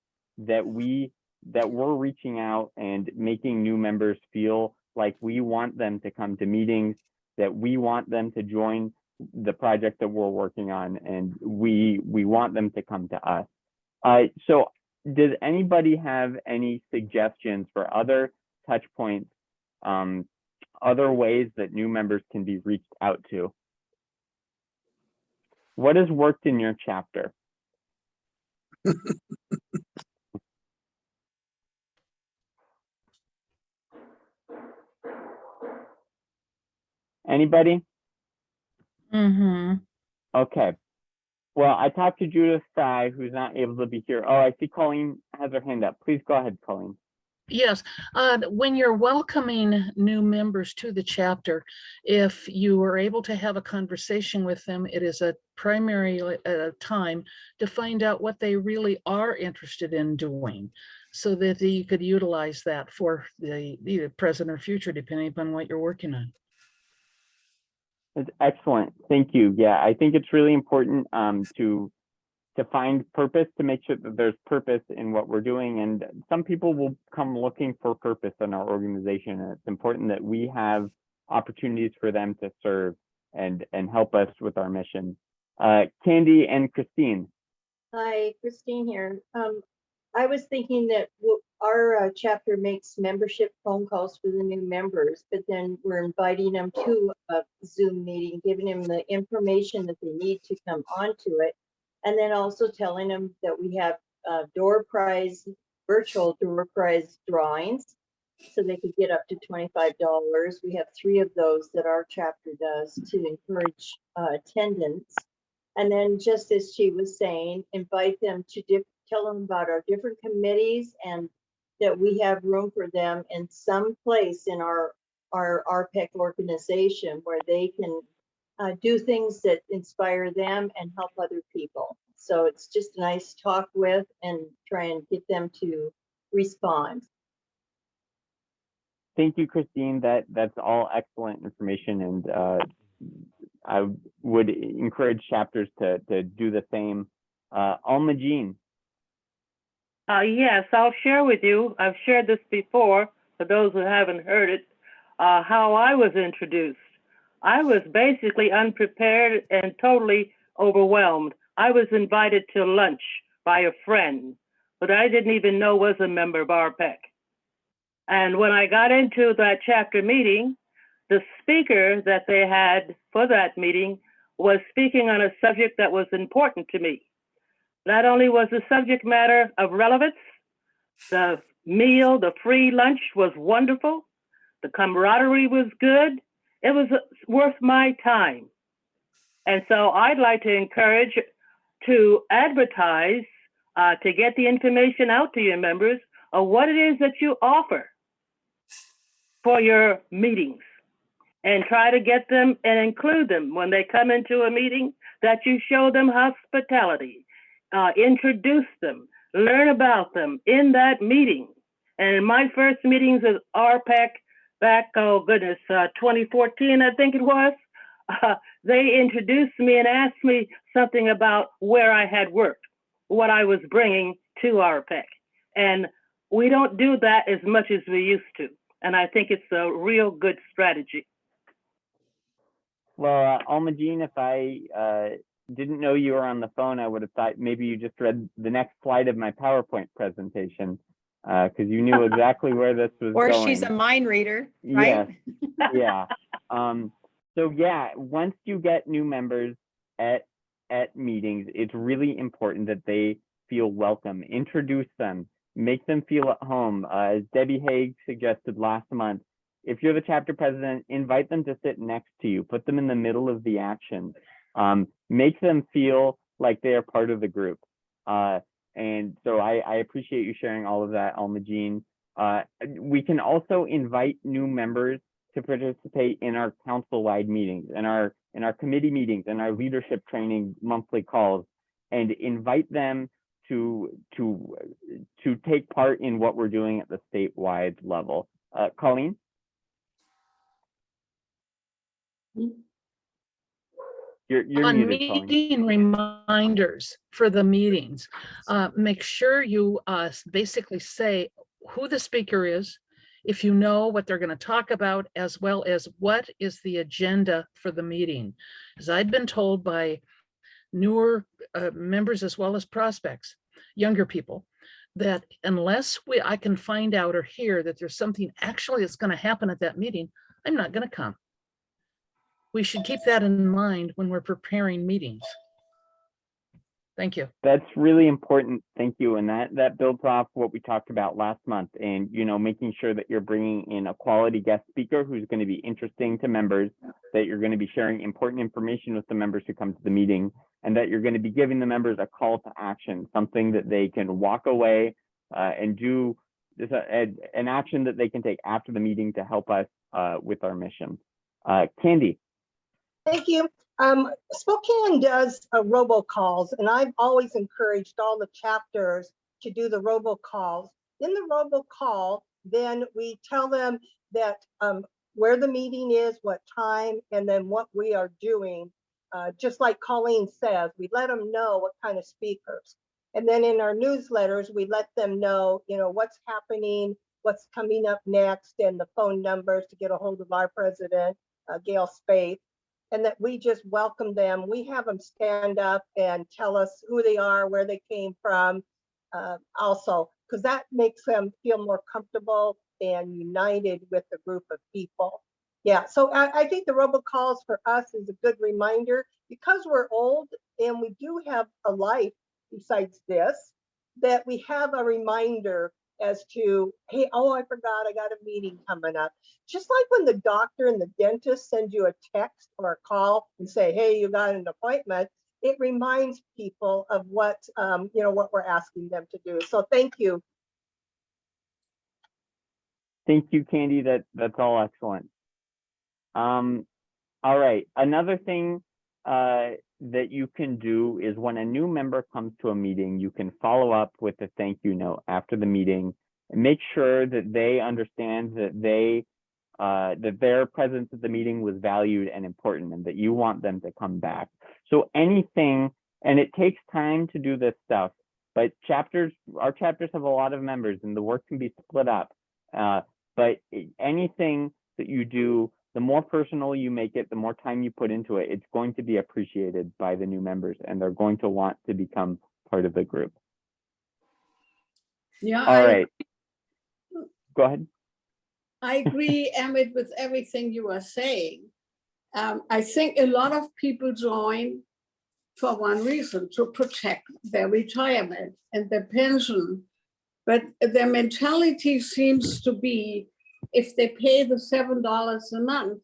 we're reaching out and making new members feel like we want them to come to meetings, that we want them to join the project that we're working on, and we want them to come to us. So does anybody have any suggestions for other touch points, other ways that new members can be reached out to? What has worked in your chapter? Anybody? Mm-hmm. Okay. Well, I talked to Judith Fry, who's not able to be here. Oh, I see Colleen has her hand up. Please go ahead, Colleen. Yes, when you're welcoming new members to the chapter, if you are able to have a conversation with them, it is a primary time to find out what they really are interested in doing, so that you could utilize that for the either present or future, depending upon what you're working on. That's excellent. Thank you. Yeah, I think it's really important to find purpose, to make sure that there's purpose in what we're doing. And some people will come looking for purpose in our organization. And it's important that we have opportunities for them to serve and help us with our mission. Candy and Christine. Hi, Christine here. I was thinking that our chapter makes membership phone calls for the new members, but then we're inviting them to a Zoom meeting, giving them the information that they need to come onto it. And then also telling them that we have virtual door prize drawings, so they could get up to $25. We have 3 of those that our chapter does to encourage attendance. And then, just as she was saying, invite them to tell them about our different committees, and that we have room for them in some place in our RPEC organization where they can do things that inspire them and help other people. So it's just a nice talk with and try and get them to respond. thank you, Christine. That's all excellent information, and I would encourage chapters to do the same. Alma Jean. Yes, I'll share with you. I've shared this before, for those who haven't heard it, how I was introduced. I was basically unprepared and totally overwhelmed. I was invited to lunch by a friend, but I didn't even know was a member of RPEC. And when I got into that chapter meeting, the speaker that they had for that meeting was speaking on a subject that was important to me. Not only was the subject matter of relevance, the meal, the free lunch was wonderful, the camaraderie was good, it was worth my time. And so I'd like to encourage to advertise, to get the information out to your members of what it is that you offer for your meetings, and try to get them and include them when they come into a meeting, that you show them hospitality, introduce them, learn about them in that meeting. And in my first meetings with RPEC back, 2014, I think it was, they introduced me and asked me something about where I had worked, what I was bringing to RPEC. And we don't do that as much as we used to. And I think it's a real good strategy. Well, Alma Jean, if I didn't know you were on the phone, I would have thought maybe you just read the next slide of my PowerPoint presentation, because you knew exactly where this was Or going. she's a mind reader, right? Yes, yeah. So yeah, once you get new members at meetings, it's really important that they feel welcome. Introduce them, make them feel at home. As Debbie Haig suggested last month, if you're the chapter president, invite them to sit next to you, put them in the middle of the action, make them feel like they are part of the group. And so I appreciate you sharing all of that, Alma Jean. We can also invite new members to participate in our council-wide meetings, in our committee meetings, and our leadership training monthly calls, and invite them to take part in what we're doing at the statewide level. Colleen? You're On muted, Colleen. meeting reminders for the meetings, make sure you basically say who the speaker is, if you know what they're going to talk about, as well as what is the agenda for the meeting. As I've been told by newer members as well as prospects, younger people, that unless I can find out or hear that there's something actually that's going to happen at that meeting, I'm not going to come. We should keep that in mind when we're preparing meetings. Thank you. That's really important. Thank you. And that builds off what we talked about last month, and making sure that you're bringing in a quality guest speaker who's going to be interesting to members, that you're going to be sharing important information with the members who come to the meeting, and that you're going to be giving the members a call to action, something that they can walk away and do, an action that they can take after the meeting to help us with our mission. Candy. Thank you. Spokane does robocalls, and I've always encouraged all the chapters to do the robocalls. In the robocall, then we tell them that where the meeting is, what time, and then what we are doing. Just like Colleen says, we let them know what kind of speakers. And then in our newsletters, we let them know, what's happening, what's coming up next, and the phone numbers to get a hold of our president, Gail Spaeth. And that we just welcome them. We have them stand up and tell us who they are, where they came from, also, because that makes them feel more comfortable and united with the group of people. Yeah, so I think the robocalls for us is a good reminder, because we're old and we do have a life besides this, that we have a reminder as to, hey, oh, I forgot I got a meeting coming up. Just like when the doctor and the dentist send you a text or a call and say, hey, you got an appointment, it reminds people of what, what we're asking them to do. So thank you. Thank you, Candy. That's all excellent. All right. Another thing that you can do is when a new member comes to a meeting, you can follow up with a thank you note after the meeting make sure that they understand that that their presence at the meeting was valued and important, and that you want them to come back. So anything, and it takes time to do this stuff, but our chapters have a lot of members and the work can be split up. But anything that you do, the more personal you make it, the more time you put into it, it's going to be appreciated by the new members, and they're going to want to become part of the group. Yeah, All right. Go ahead. I agree, Emmett, with everything you are saying. I think a lot of people join for one reason, to protect their retirement and their pension. But their mentality seems to be, if they pay the $7 a month,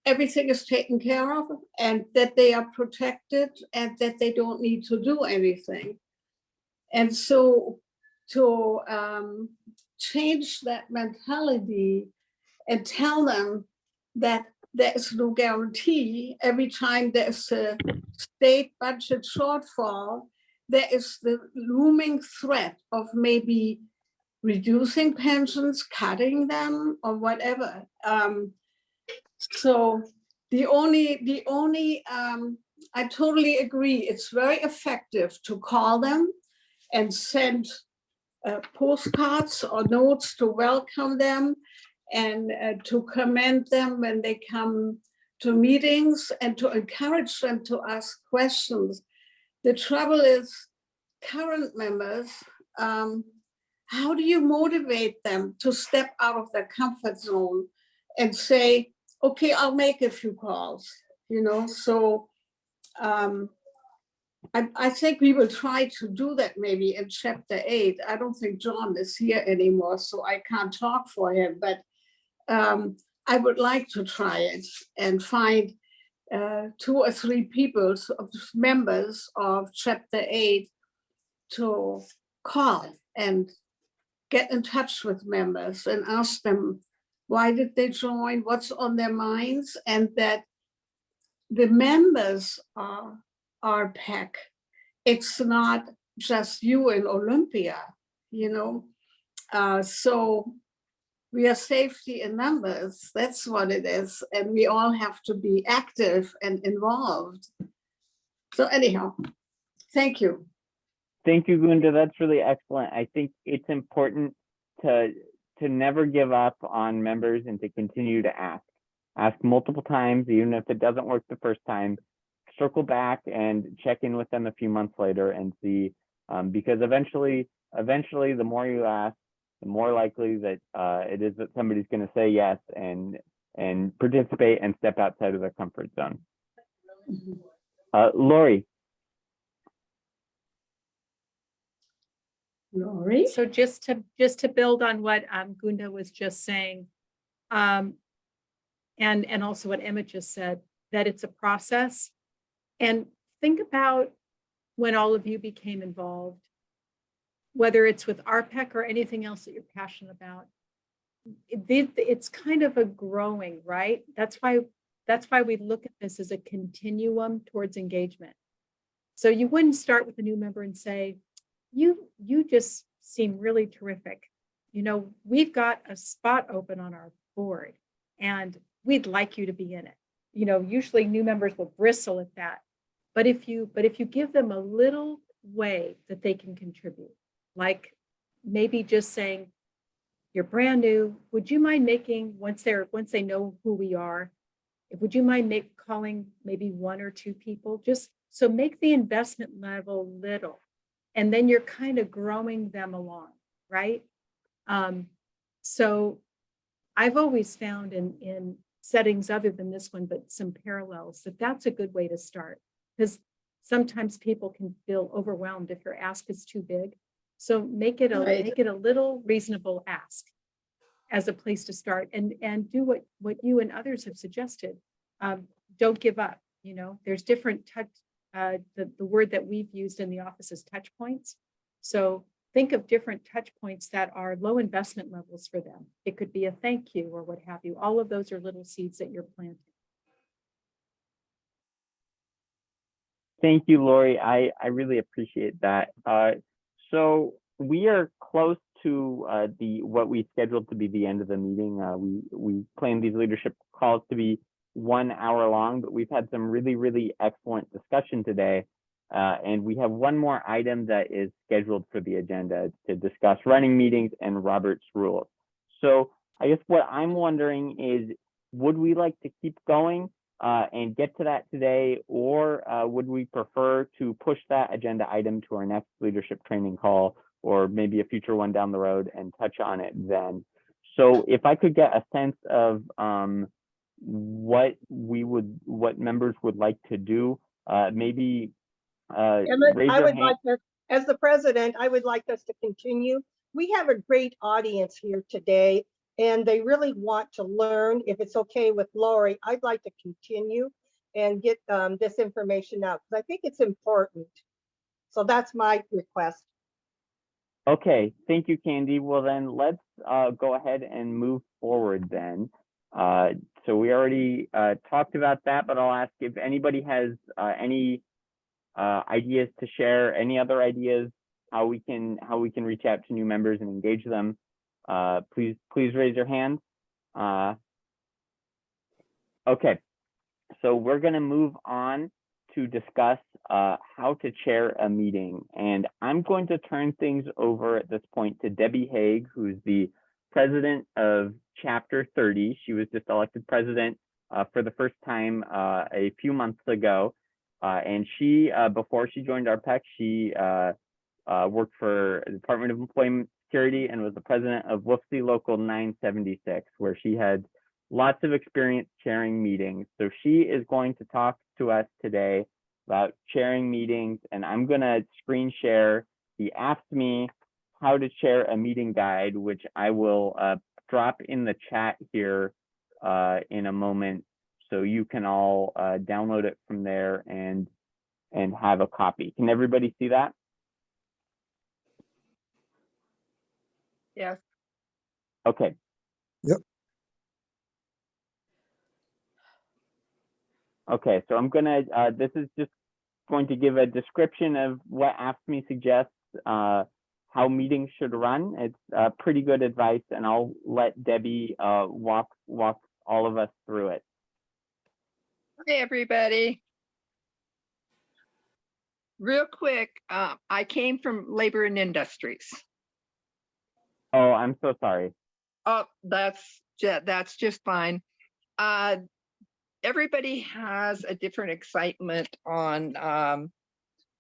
everything is taken care of, and that they are protected, and that they don't need to do anything. And so to change that mentality and tell them that there is no guarantee every time there's a state budget shortfall, there is the looming threat of maybe reducing pensions, cutting them, or whatever. So I totally agree. It's very effective to call them and send postcards or notes to welcome them, and to commend them when they come to meetings, and to encourage them to ask questions. The trouble is, current members, how do you motivate them to step out of their comfort zone and say, okay, I'll make a few calls, So I think we will try to do that maybe in chapter 8. I don't think John is here anymore, so I can't talk for him, but I would like to try it and find 2 or 3 people, members of chapter 8, to call and get in touch with members and ask them, why did they join? What's on their minds? And that the members are RPEC. It's not just you in Olympia, So we are safety in numbers. That's what it is. And we all have to be active and involved. So anyhow, thank you. Thank you, Gunda. That's really excellent. I think it's important to never give up on members and to continue to ask. Ask multiple times, even if it doesn't work the first time. Circle back and check in with them a few months later and see, because eventually, the more you ask, the more likely that it is that somebody's going to say yes and participate and step outside of their comfort zone. Lori. Lori? So just to build on what Gunda was just saying, and also what Emmett just said, that it's a process. And think about when all of you became involved, whether it's with RPEC or anything else that you're passionate about. It's kind of a growing, right? That's why we look at this as a continuum towards engagement. So you wouldn't start with a new member and say, you just seem really terrific. We've got a spot open on our board and we'd like you to be in it. Usually new members will bristle at that. But if you give them a little way that they can contribute, like maybe just saying, you're brand new, would you mind making, once they know who we are, would you mind calling maybe 1 or 2 people? Just so make the investment level little, and then you're kind of growing them along, right? So I've always found in settings other than this one, but some parallels, that's a good way to start, because sometimes people can feel overwhelmed if your ask is too big. So make it a little reasonable ask as a place to start, and do what you and others have suggested. Don't give up. There's different touch. The word that we've used in the office is touch points. So think of different touch points that are low investment levels for them. It could be a thank you or what have you. All of those are little seeds that you're planting. Thank you, Lori. I really appreciate that. So we are close to what we scheduled to be the end of the meeting. We planned these leadership calls to be 1 hour long, but we've had some really excellent discussion today. And we have one more item that is scheduled for the agenda to discuss running meetings and Robert's rules. So I guess what I'm wondering is, would we like to keep going and get to that today, or would we prefer to push that agenda item to our next leadership training call, or maybe a future one down the road, and touch on it then? So if I could get a sense of what members would like to do, maybe raise I your would hand. like to, as the president, I would like us to continue. We have a great audience here today, and they really want to learn. If it's okay with Lori, I'd like to continue and get this information out, because I think it's important. So that's my request. Okay, thank you, Candy. Well, then let's go ahead and move forward then. So we already talked about that, but I'll ask if anybody has any ideas to share, any other ideas, how we can reach out to new members and engage them. Please raise your hand. Okay, so we're going to move on to discuss how to chair a meeting. And I'm going to turn things over at this point to Debbie Haig, who's the president of Chapter 30. She was just elected president for the first time a few months ago. And she, before she joined RPEC, she worked for the Department of Employment Security and was the president of Wolfsey Local 976, where she had lots of experience chairing meetings. So she is going to talk to us today about chairing meetings, and I'm going to screen share the Asked Me How to Chair a Meeting guide, which I will drop in the chat here in a moment, so you can all download it from there and have a copy. Can everybody see that? Yes. Okay. Yep. Okay, so I'm gonna, this is just going to give a description of what AFSCME suggests how meetings should run. It's pretty good advice, and I'll let Debbie walk all of us through it. Hey, everybody. Real quick, I came from labor and industries. Oh, I'm so sorry. Oh, that's just fine. Everybody has a different excitement on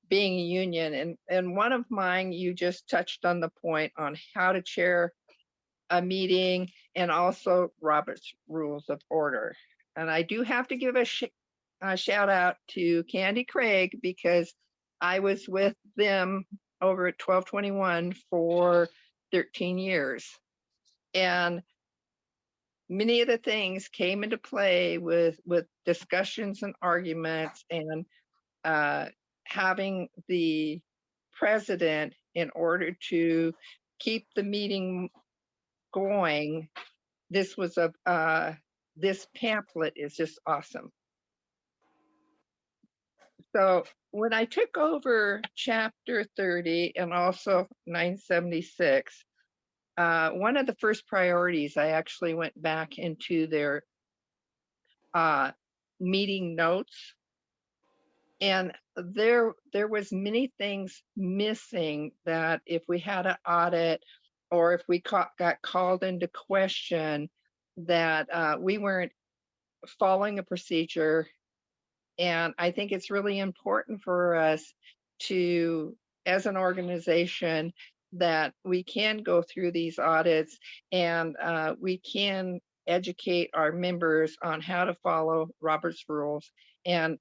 being a union, and one of mine, you just touched on the point on how to chair a meeting and also Robert's Rules of Order. And I do have to give a shout out to Candy Craig, because I was with them over at 1221 for 13 years. And many of the things came into play with discussions and arguments, and having the president, in order to keep the meeting going. This was this pamphlet is just awesome. So when I took over Chapter 30 and also 976, one of the first priorities, I actually went back into their meeting notes, and there was many things missing that if we had an audit, or if we got called into question, that we weren't following a procedure. And I think it's really important for us to, as an organization, that we can go through these audits, and we can educate our members on how to follow Robert's rules and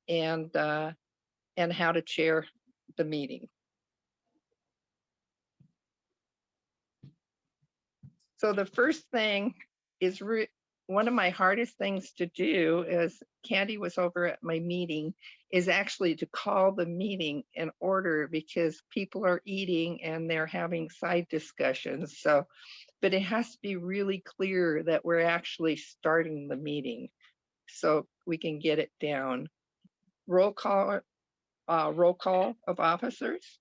how to chair the meeting. So the first thing is one of my hardest things to do, as Candy was over at my meeting, is actually to call the meeting in order, because people are eating and they're having side discussions. So, but it has to be really clear that we're actually starting the meeting so we can get it down. Roll call of officers.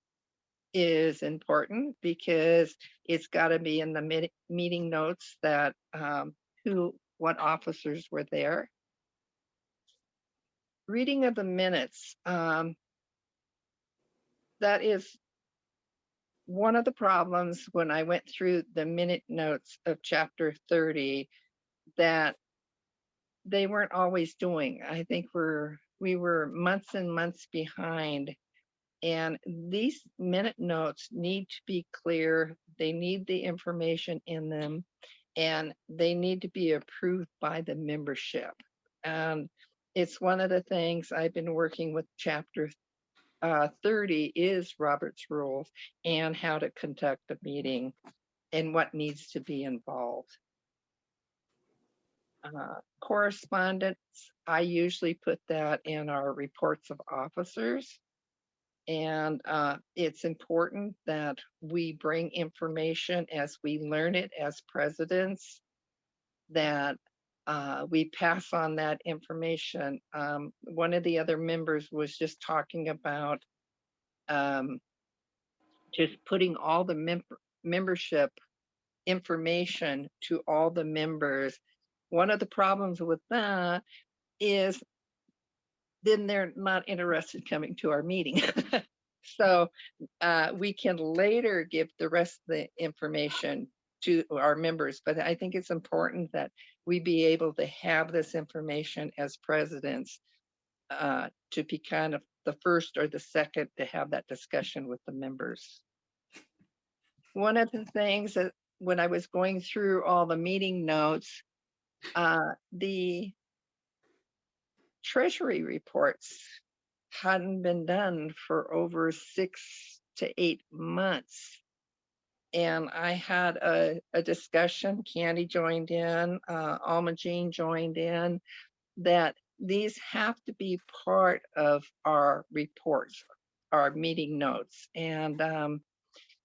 is important because it's got to be in the meeting notes that what officers were there. Reading of the minutes, that is one of the problems when I went through the minute notes of chapter 30 that they weren't always doing. I think we were months and months behind. And these minute notes need to be clear. They need the information in them, and they need to be approved by the membership. And it's one of the things I've been working with chapter 30 is Robert's rules and how to conduct a meeting and what needs to be involved. Correspondence, I usually put that in our reports of officers. And it's important that we bring information as we learn it as presidents, that we pass on that information. One of the other members was just talking about just putting all the membership information to all the members. One of the problems with that is then they're not interested coming to our meeting. So we can later give the rest of the information to our members, but I think it's important that we be able to have this information as presidents to be kind of the first or the second to have that discussion with the members. One of the things that when I was going through all the meeting notes, the treasury reports hadn't been done for over 6 to 8 months. And I had a discussion, Candy joined in, Alma Jean joined in, that these have to be part of our reports, our meeting notes. And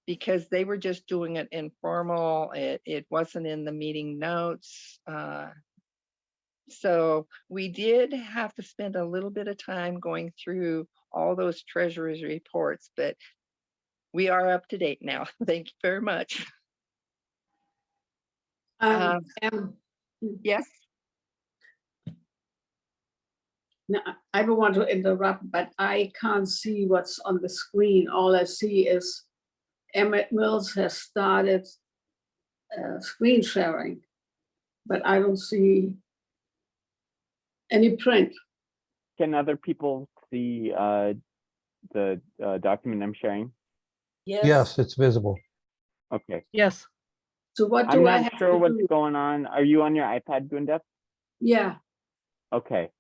because they were just doing it informal, it wasn't in the meeting notes. So we did have to spend a little bit of time going through all those treasurer's reports, but we are up to date now. Thank you very much. Yes. No, I don't want to interrupt, but I can't see what's on the screen. All I see is Emmett Mills has started screen sharing, but I don't see any print. Can other people see the document I'm sharing? Yes, it's visible. Okay. Yes. So what I'm do I not have sure to what's do? going on. Are you on your iPad, Gunda? Yeah, Okay.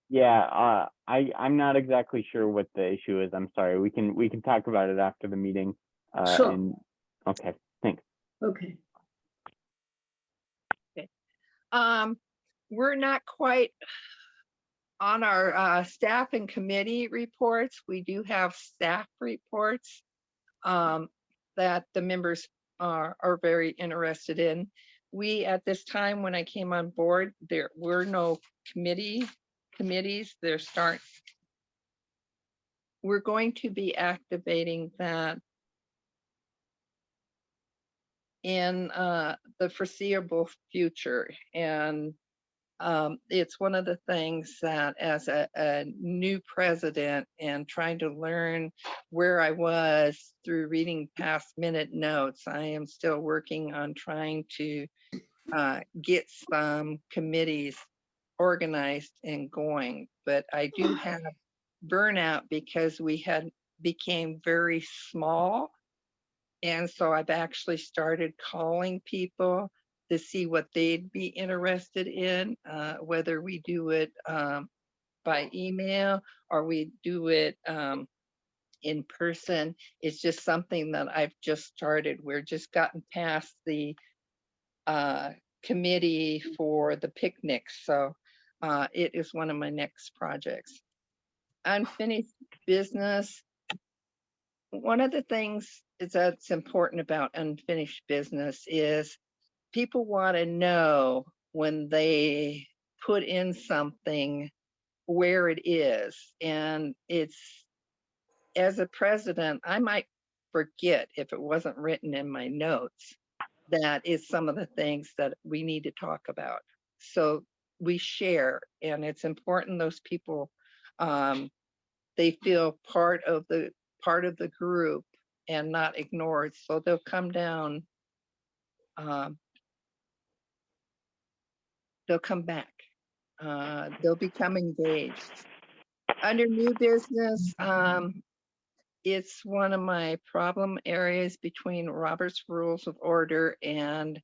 Yeah, I'm not exactly sure what the issue is. I'm sorry. We can talk about it after the meeting. sure. And okay, thanks. Okay. We're not quite on our staff and committee reports. We do have staff reports that the members are very interested in. We, at this time, when I came on board, there were no committees. We're going to be activating that in the foreseeable future. And it's one of the things that as a new president and trying to learn where I was through reading past minute notes, I am still working on trying to get some committees organized and going. But I do have burnout because we became very small. And so I've actually started calling people to see what they'd be interested in, whether we do it by email or we do it in person. It's just something that I've just started. We're just gotten past the committee for the picnics. So it is one of my next projects. Unfinished business. One of the things that's important about unfinished business is people want to know when they put in something where it is. And it's, as a president, I might forget if it wasn't written in my notes. That is some of the things that we need to talk about. So we share, and it's important those people, they feel part of the group and not ignored. So they'll come down, they'll come back. They'll become engaged. Under new business, it's one of my problem areas between Robert's Rules of Order and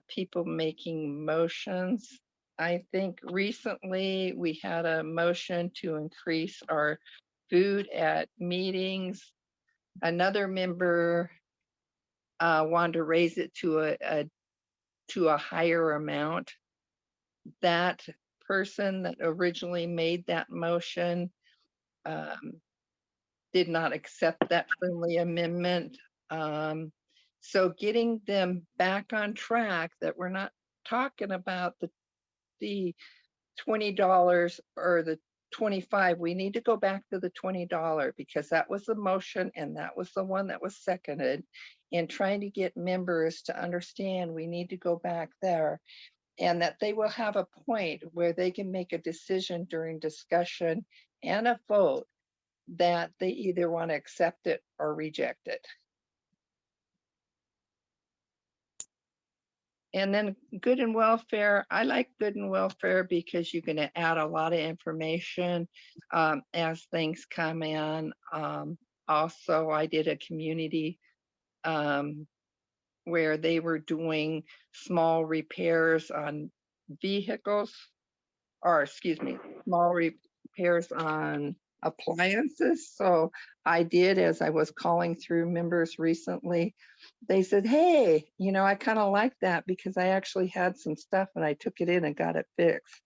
people making motions. I think recently we had a motion to increase our food at meetings. Another member wanted to raise it to a higher amount. That person that originally made that motion did not accept that friendly amendment. So getting them back on track, that we're not talking about the $20 or the 25, we need to go back to the $20 because that was the motion and that was the one that was seconded. And trying to get members to understand we need to go back there, and that they will have a point where they can make a decision during discussion and a vote that they either want to accept it or reject it. And then good and welfare, I like good and welfare because you can add a lot of information as things come in. Also, I did a community where they were doing small repairs on vehicles, or excuse me, small repairs on appliances. So I did, as I was calling through members recently, they said, hey, you know, I kind of like that because I actually had some stuff and I took it in and got it fixed.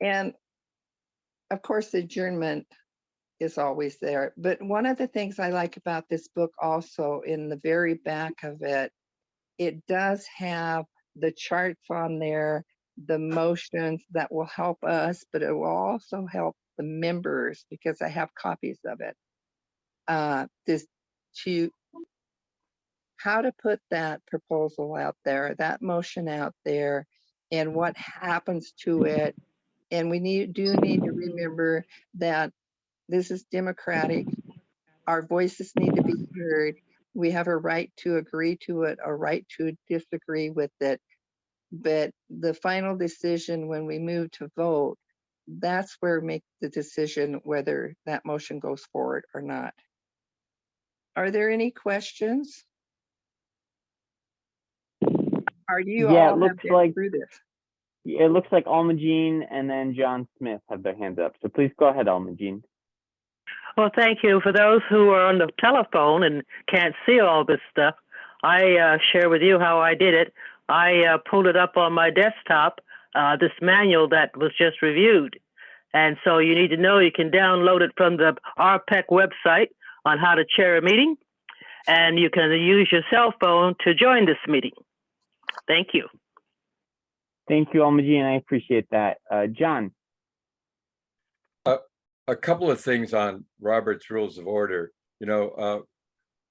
And of course, adjournment is always there. But one of the things I like about this book also, in the very back of it, it does have the charts on there, the motions that will help us, but it will also help the members because I have copies of it. This to how to put that proposal out there, that motion out there, and what happens to it. And we do need to remember that this is democratic. Our voices need to be heard. We have a right to agree to it, a right to disagree with it. But the final decision when we move to vote, that's where we make the decision whether that motion goes forward or not. Are there any questions? Are you Yeah, all it have looks been like through this? it looks like Alma Jean and then John Smith have their hands up. So please go ahead, Alma Jean. Well, thank you. For those who are on the telephone and can't see all this stuff, I share with you how I did it. I pulled it up on my desktop, this manual that was just reviewed. And so you need to know you can download it from the RPEC website on how to chair a meeting, and you can use your cell phone to join this meeting. Thank you. Thank you, Alma Jean. I appreciate that. John. A couple of things on Robert's Rules of Order. You know,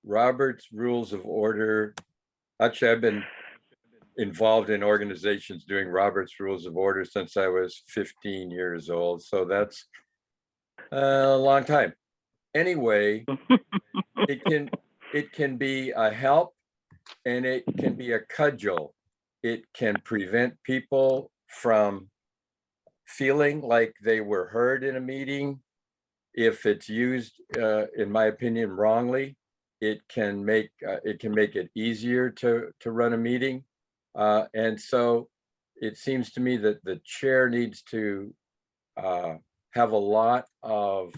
Robert's Rules of Order, actually, I've been involved in organizations doing Robert's Rules of Order since I was 15 years old. So that's a long time. Anyway, it can be a help and it can be a cudgel. It can prevent people from feeling like they were heard in a meeting. If it's used, in my opinion, wrongly, it can make it easier to run a meeting. And so it seems to me that the chair needs to have a lot of,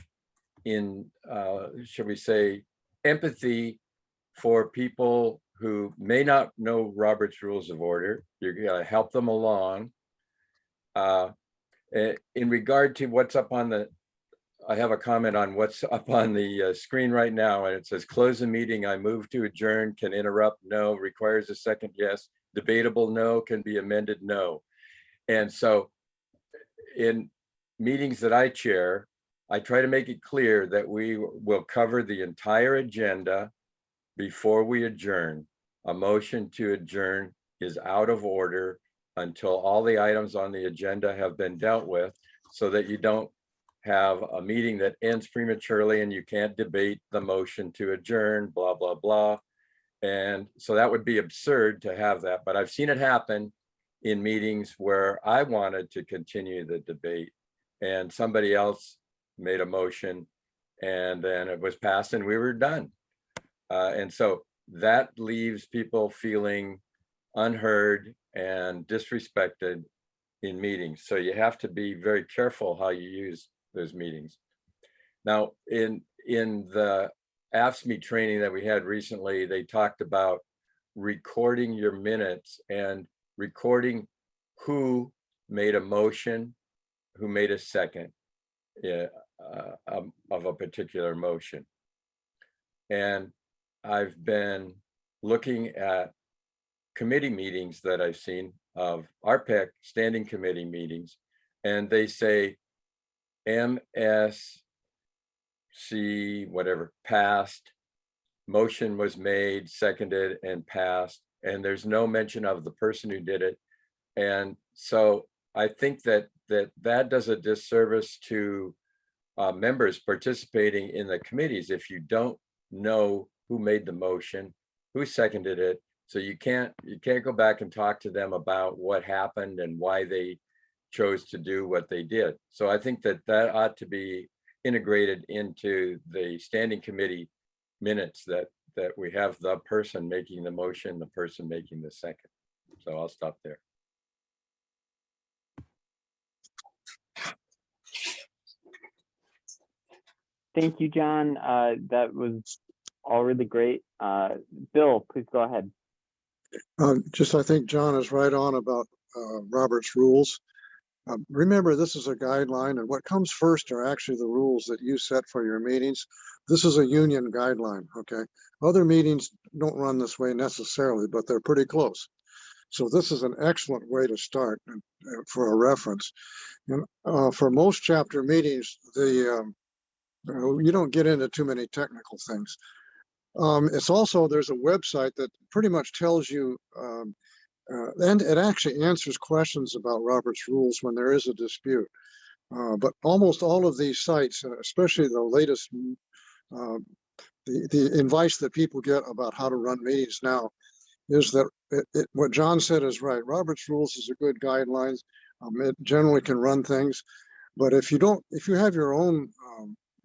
shall we say, empathy for people who may not know Robert's Rules of Order. You're gonna help them along. In regard to what's up on the, I have a comment on what's up on the screen right now, and it says, close the meeting. I move to adjourn. Can interrupt? No. Requires a second? Yes. Debatable? No. Can be amended? No. And so in meetings that I chair, I try to make it clear that we will cover the entire agenda before we adjourn. A motion to adjourn is out of order until all the items on the agenda have been dealt with, so that you don't have a meeting that ends prematurely and you can't debate the motion to adjourn, blah, blah, blah. And so that would be absurd to have that, but I've seen it happen in meetings where I wanted to continue the debate and somebody else made a motion and then it was passed and we were done. And so that leaves people feeling unheard and disrespected in meetings. So you have to be very careful how you use those meetings. Now, in the AFSCME training that we had recently, they talked about recording your minutes and recording who made a motion, who made a second of a particular motion. And I've been looking at committee meetings that I've seen of RPEC standing committee meetings, and they say MSC, whatever, passed, motion was made, seconded, and passed, and there's no mention of the person who did it. And so I think that does a disservice to members participating in the committees if you don't know who made the motion, who seconded it. So you can't go back and talk to them about what happened and why they chose to do what they did. So I think that ought to be integrated into the standing committee minutes, that we have the person making the motion, the person making the second. So I'll stop there. Thank you, John. That was all really great. Bill, please go ahead. I think John is right on about Robert's rules. Remember, this is a guideline, and what comes first are actually the rules that you set for your meetings. This is a union guideline, okay? Other meetings don't run this way necessarily, but they're pretty close. So this is an excellent way to start for a reference. And for most chapter meetings, you don't get into too many technical things. It's also, there's a website that pretty much tells you, and it actually answers questions about Robert's rules when there is a dispute. But almost all of these sites, especially the latest, the advice that people get about how to run meetings now is that what John said is right. Robert's rules is a good guidelines. It generally can run things, but if you have your own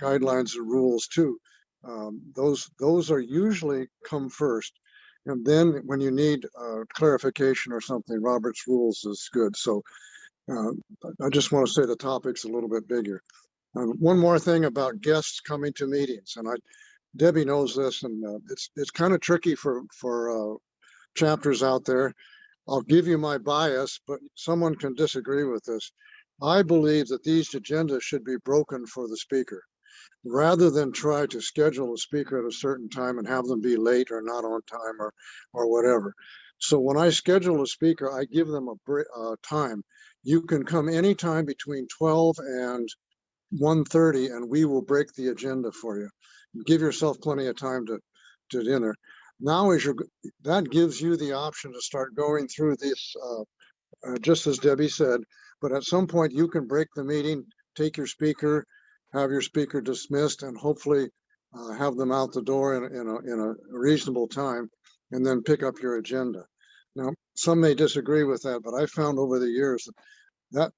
guidelines and rules too, those are usually come first. And then when you need clarification or something, Robert's rules is good. So I just want to say the topic's a little bit bigger. One more thing about guests coming to meetings, and Debbie knows this, and it's kind of tricky for chapters out there. I'll give you my bias, but someone can disagree with this. I believe that these agendas should be broken for the speaker, rather than try to schedule a speaker at a certain time and have them be late or not on time or whatever. So when I schedule a speaker, I give them a time. You can come anytime between 12 and 1:30 and we will break the agenda for you. Give yourself plenty of time to dinner. Now that gives you the option to start going through this, just as Debbie said, but at some point you can break the meeting, take your speaker, have your speaker dismissed, and hopefully have them out the door in a reasonable time, and then pick up your agenda. Now, some may disagree with that, but I found over the years that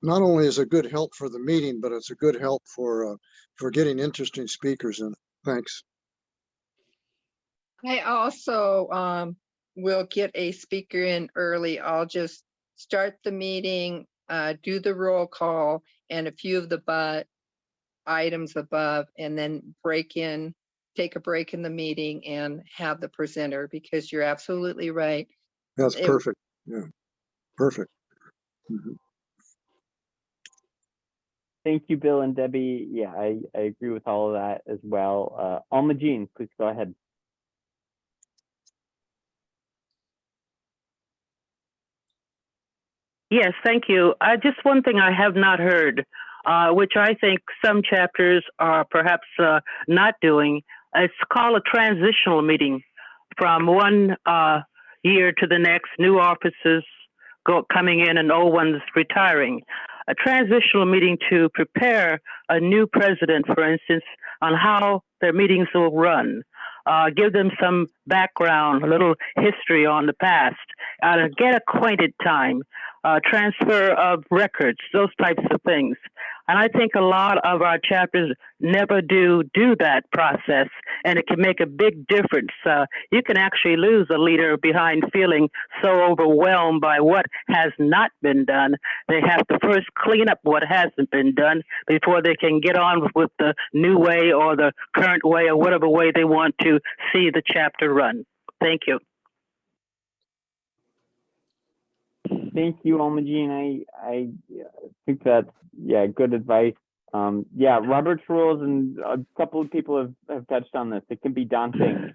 not only is a good help for the meeting, but it's a good help for getting interesting speakers in. Thanks. I also will get a speaker in early. I'll just start the meeting, do the roll call and a few of the items above, and then take a break in the meeting and have the presenter, because you're absolutely right. That's perfect. Yeah, perfect. Mm-hmm. Thank you, Bill and Debbie. Yeah, I agree with all of that as well. Alma Jean, please go ahead. Yes, thank you. Just one thing I have not heard. which I think some chapters are perhaps not doing. It's called a transitional meeting from one year to the next, new officers coming in and old ones retiring. A transitional meeting to prepare a new president, for instance, on how their meetings will run. Give them some background, a little history on the past, get acquainted time, transfer of records, those types of things. And I think a lot of our chapters never do that process, and it can make a big difference. You can actually lose a leader behind feeling so overwhelmed by what has not been done. They have to first clean up what hasn't been done before they can get on with the new way or the current way or whatever way they want to see the chapter run. Thank you. Thank you, Almagine. I think that's, yeah, good advice. Yeah, Robert's rules, and a couple of people have touched on this. It can be daunting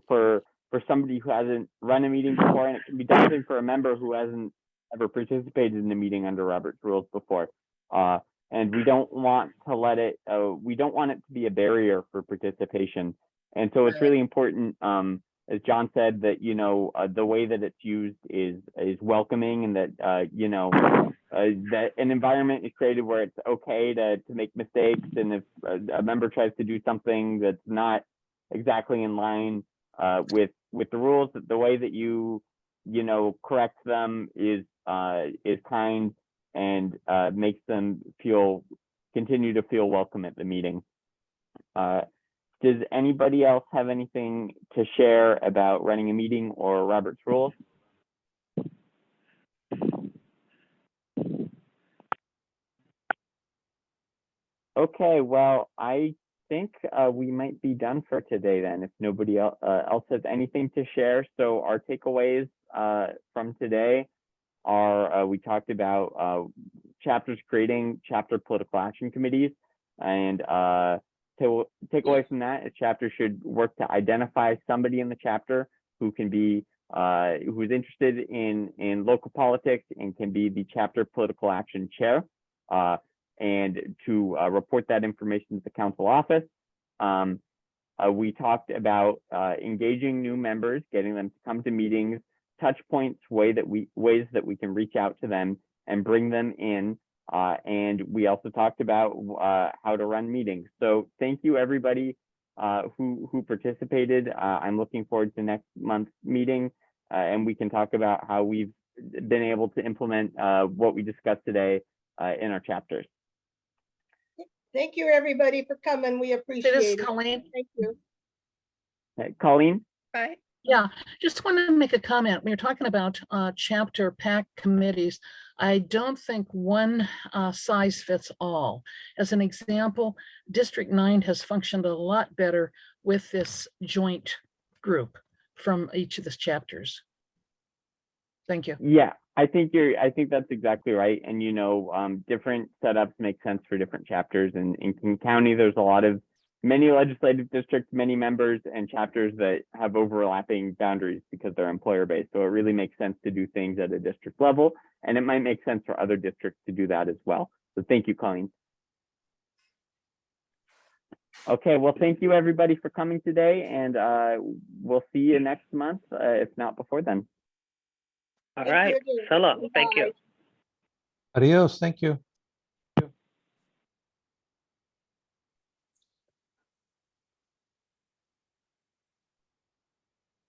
for somebody who hasn't run a meeting before, and it can be daunting for a member who hasn't ever participated in a meeting under Robert's rules before. And we don't want to let it, we don't want it to be a barrier for participation. And so it's really important, as John said, that, you know, the way that it's used is welcoming, and that, you know, that an environment is created where it's okay to make mistakes. And if a member tries to do something that's not exactly in line with the rules, the way that you know, correct them is kind and makes them continue to feel welcome at the meeting. Does anybody else have anything to share about running a meeting or Robert's rules? Okay, well, I think we might be done for today then, if nobody else has anything to share. So our takeaways from today are, we talked about chapters creating chapter political action committees, and to take away from that, a chapter should work to identify somebody in the chapter who can be who is interested in local politics and can be the chapter political action chair, and to report that information to the council office. We talked about engaging new members, getting them to come to meetings, touch points, ways that we can reach out to them and bring them in. And we also talked about how to run meetings. So thank you, everybody who participated. I'm looking forward to next month's meeting, and we can talk about how we've been able to implement what we discussed today in our chapters. Thank you, everybody, for coming. We appreciate This is it. Colleen. Thank you. Colleen? Bye. Yeah, just want to make a comment. We were talking about chapter PAC committees. I don't think one size fits all. As an example, District 9 has functioned a lot better with this joint group from each of the chapters. Thank you. Yeah, I think that's exactly right. And, you know, different setups make sense for different chapters. And in King County, there's many legislative districts, many members, and chapters that have overlapping boundaries because they're employer based. So it really makes sense to do things at a district level, and it might make sense for other districts to do that as well. So thank you, Colleen. Okay, well, thank you everybody for coming today, and we'll see you next month, if not before then. All right. So long. Thank you. Adios. Thank you.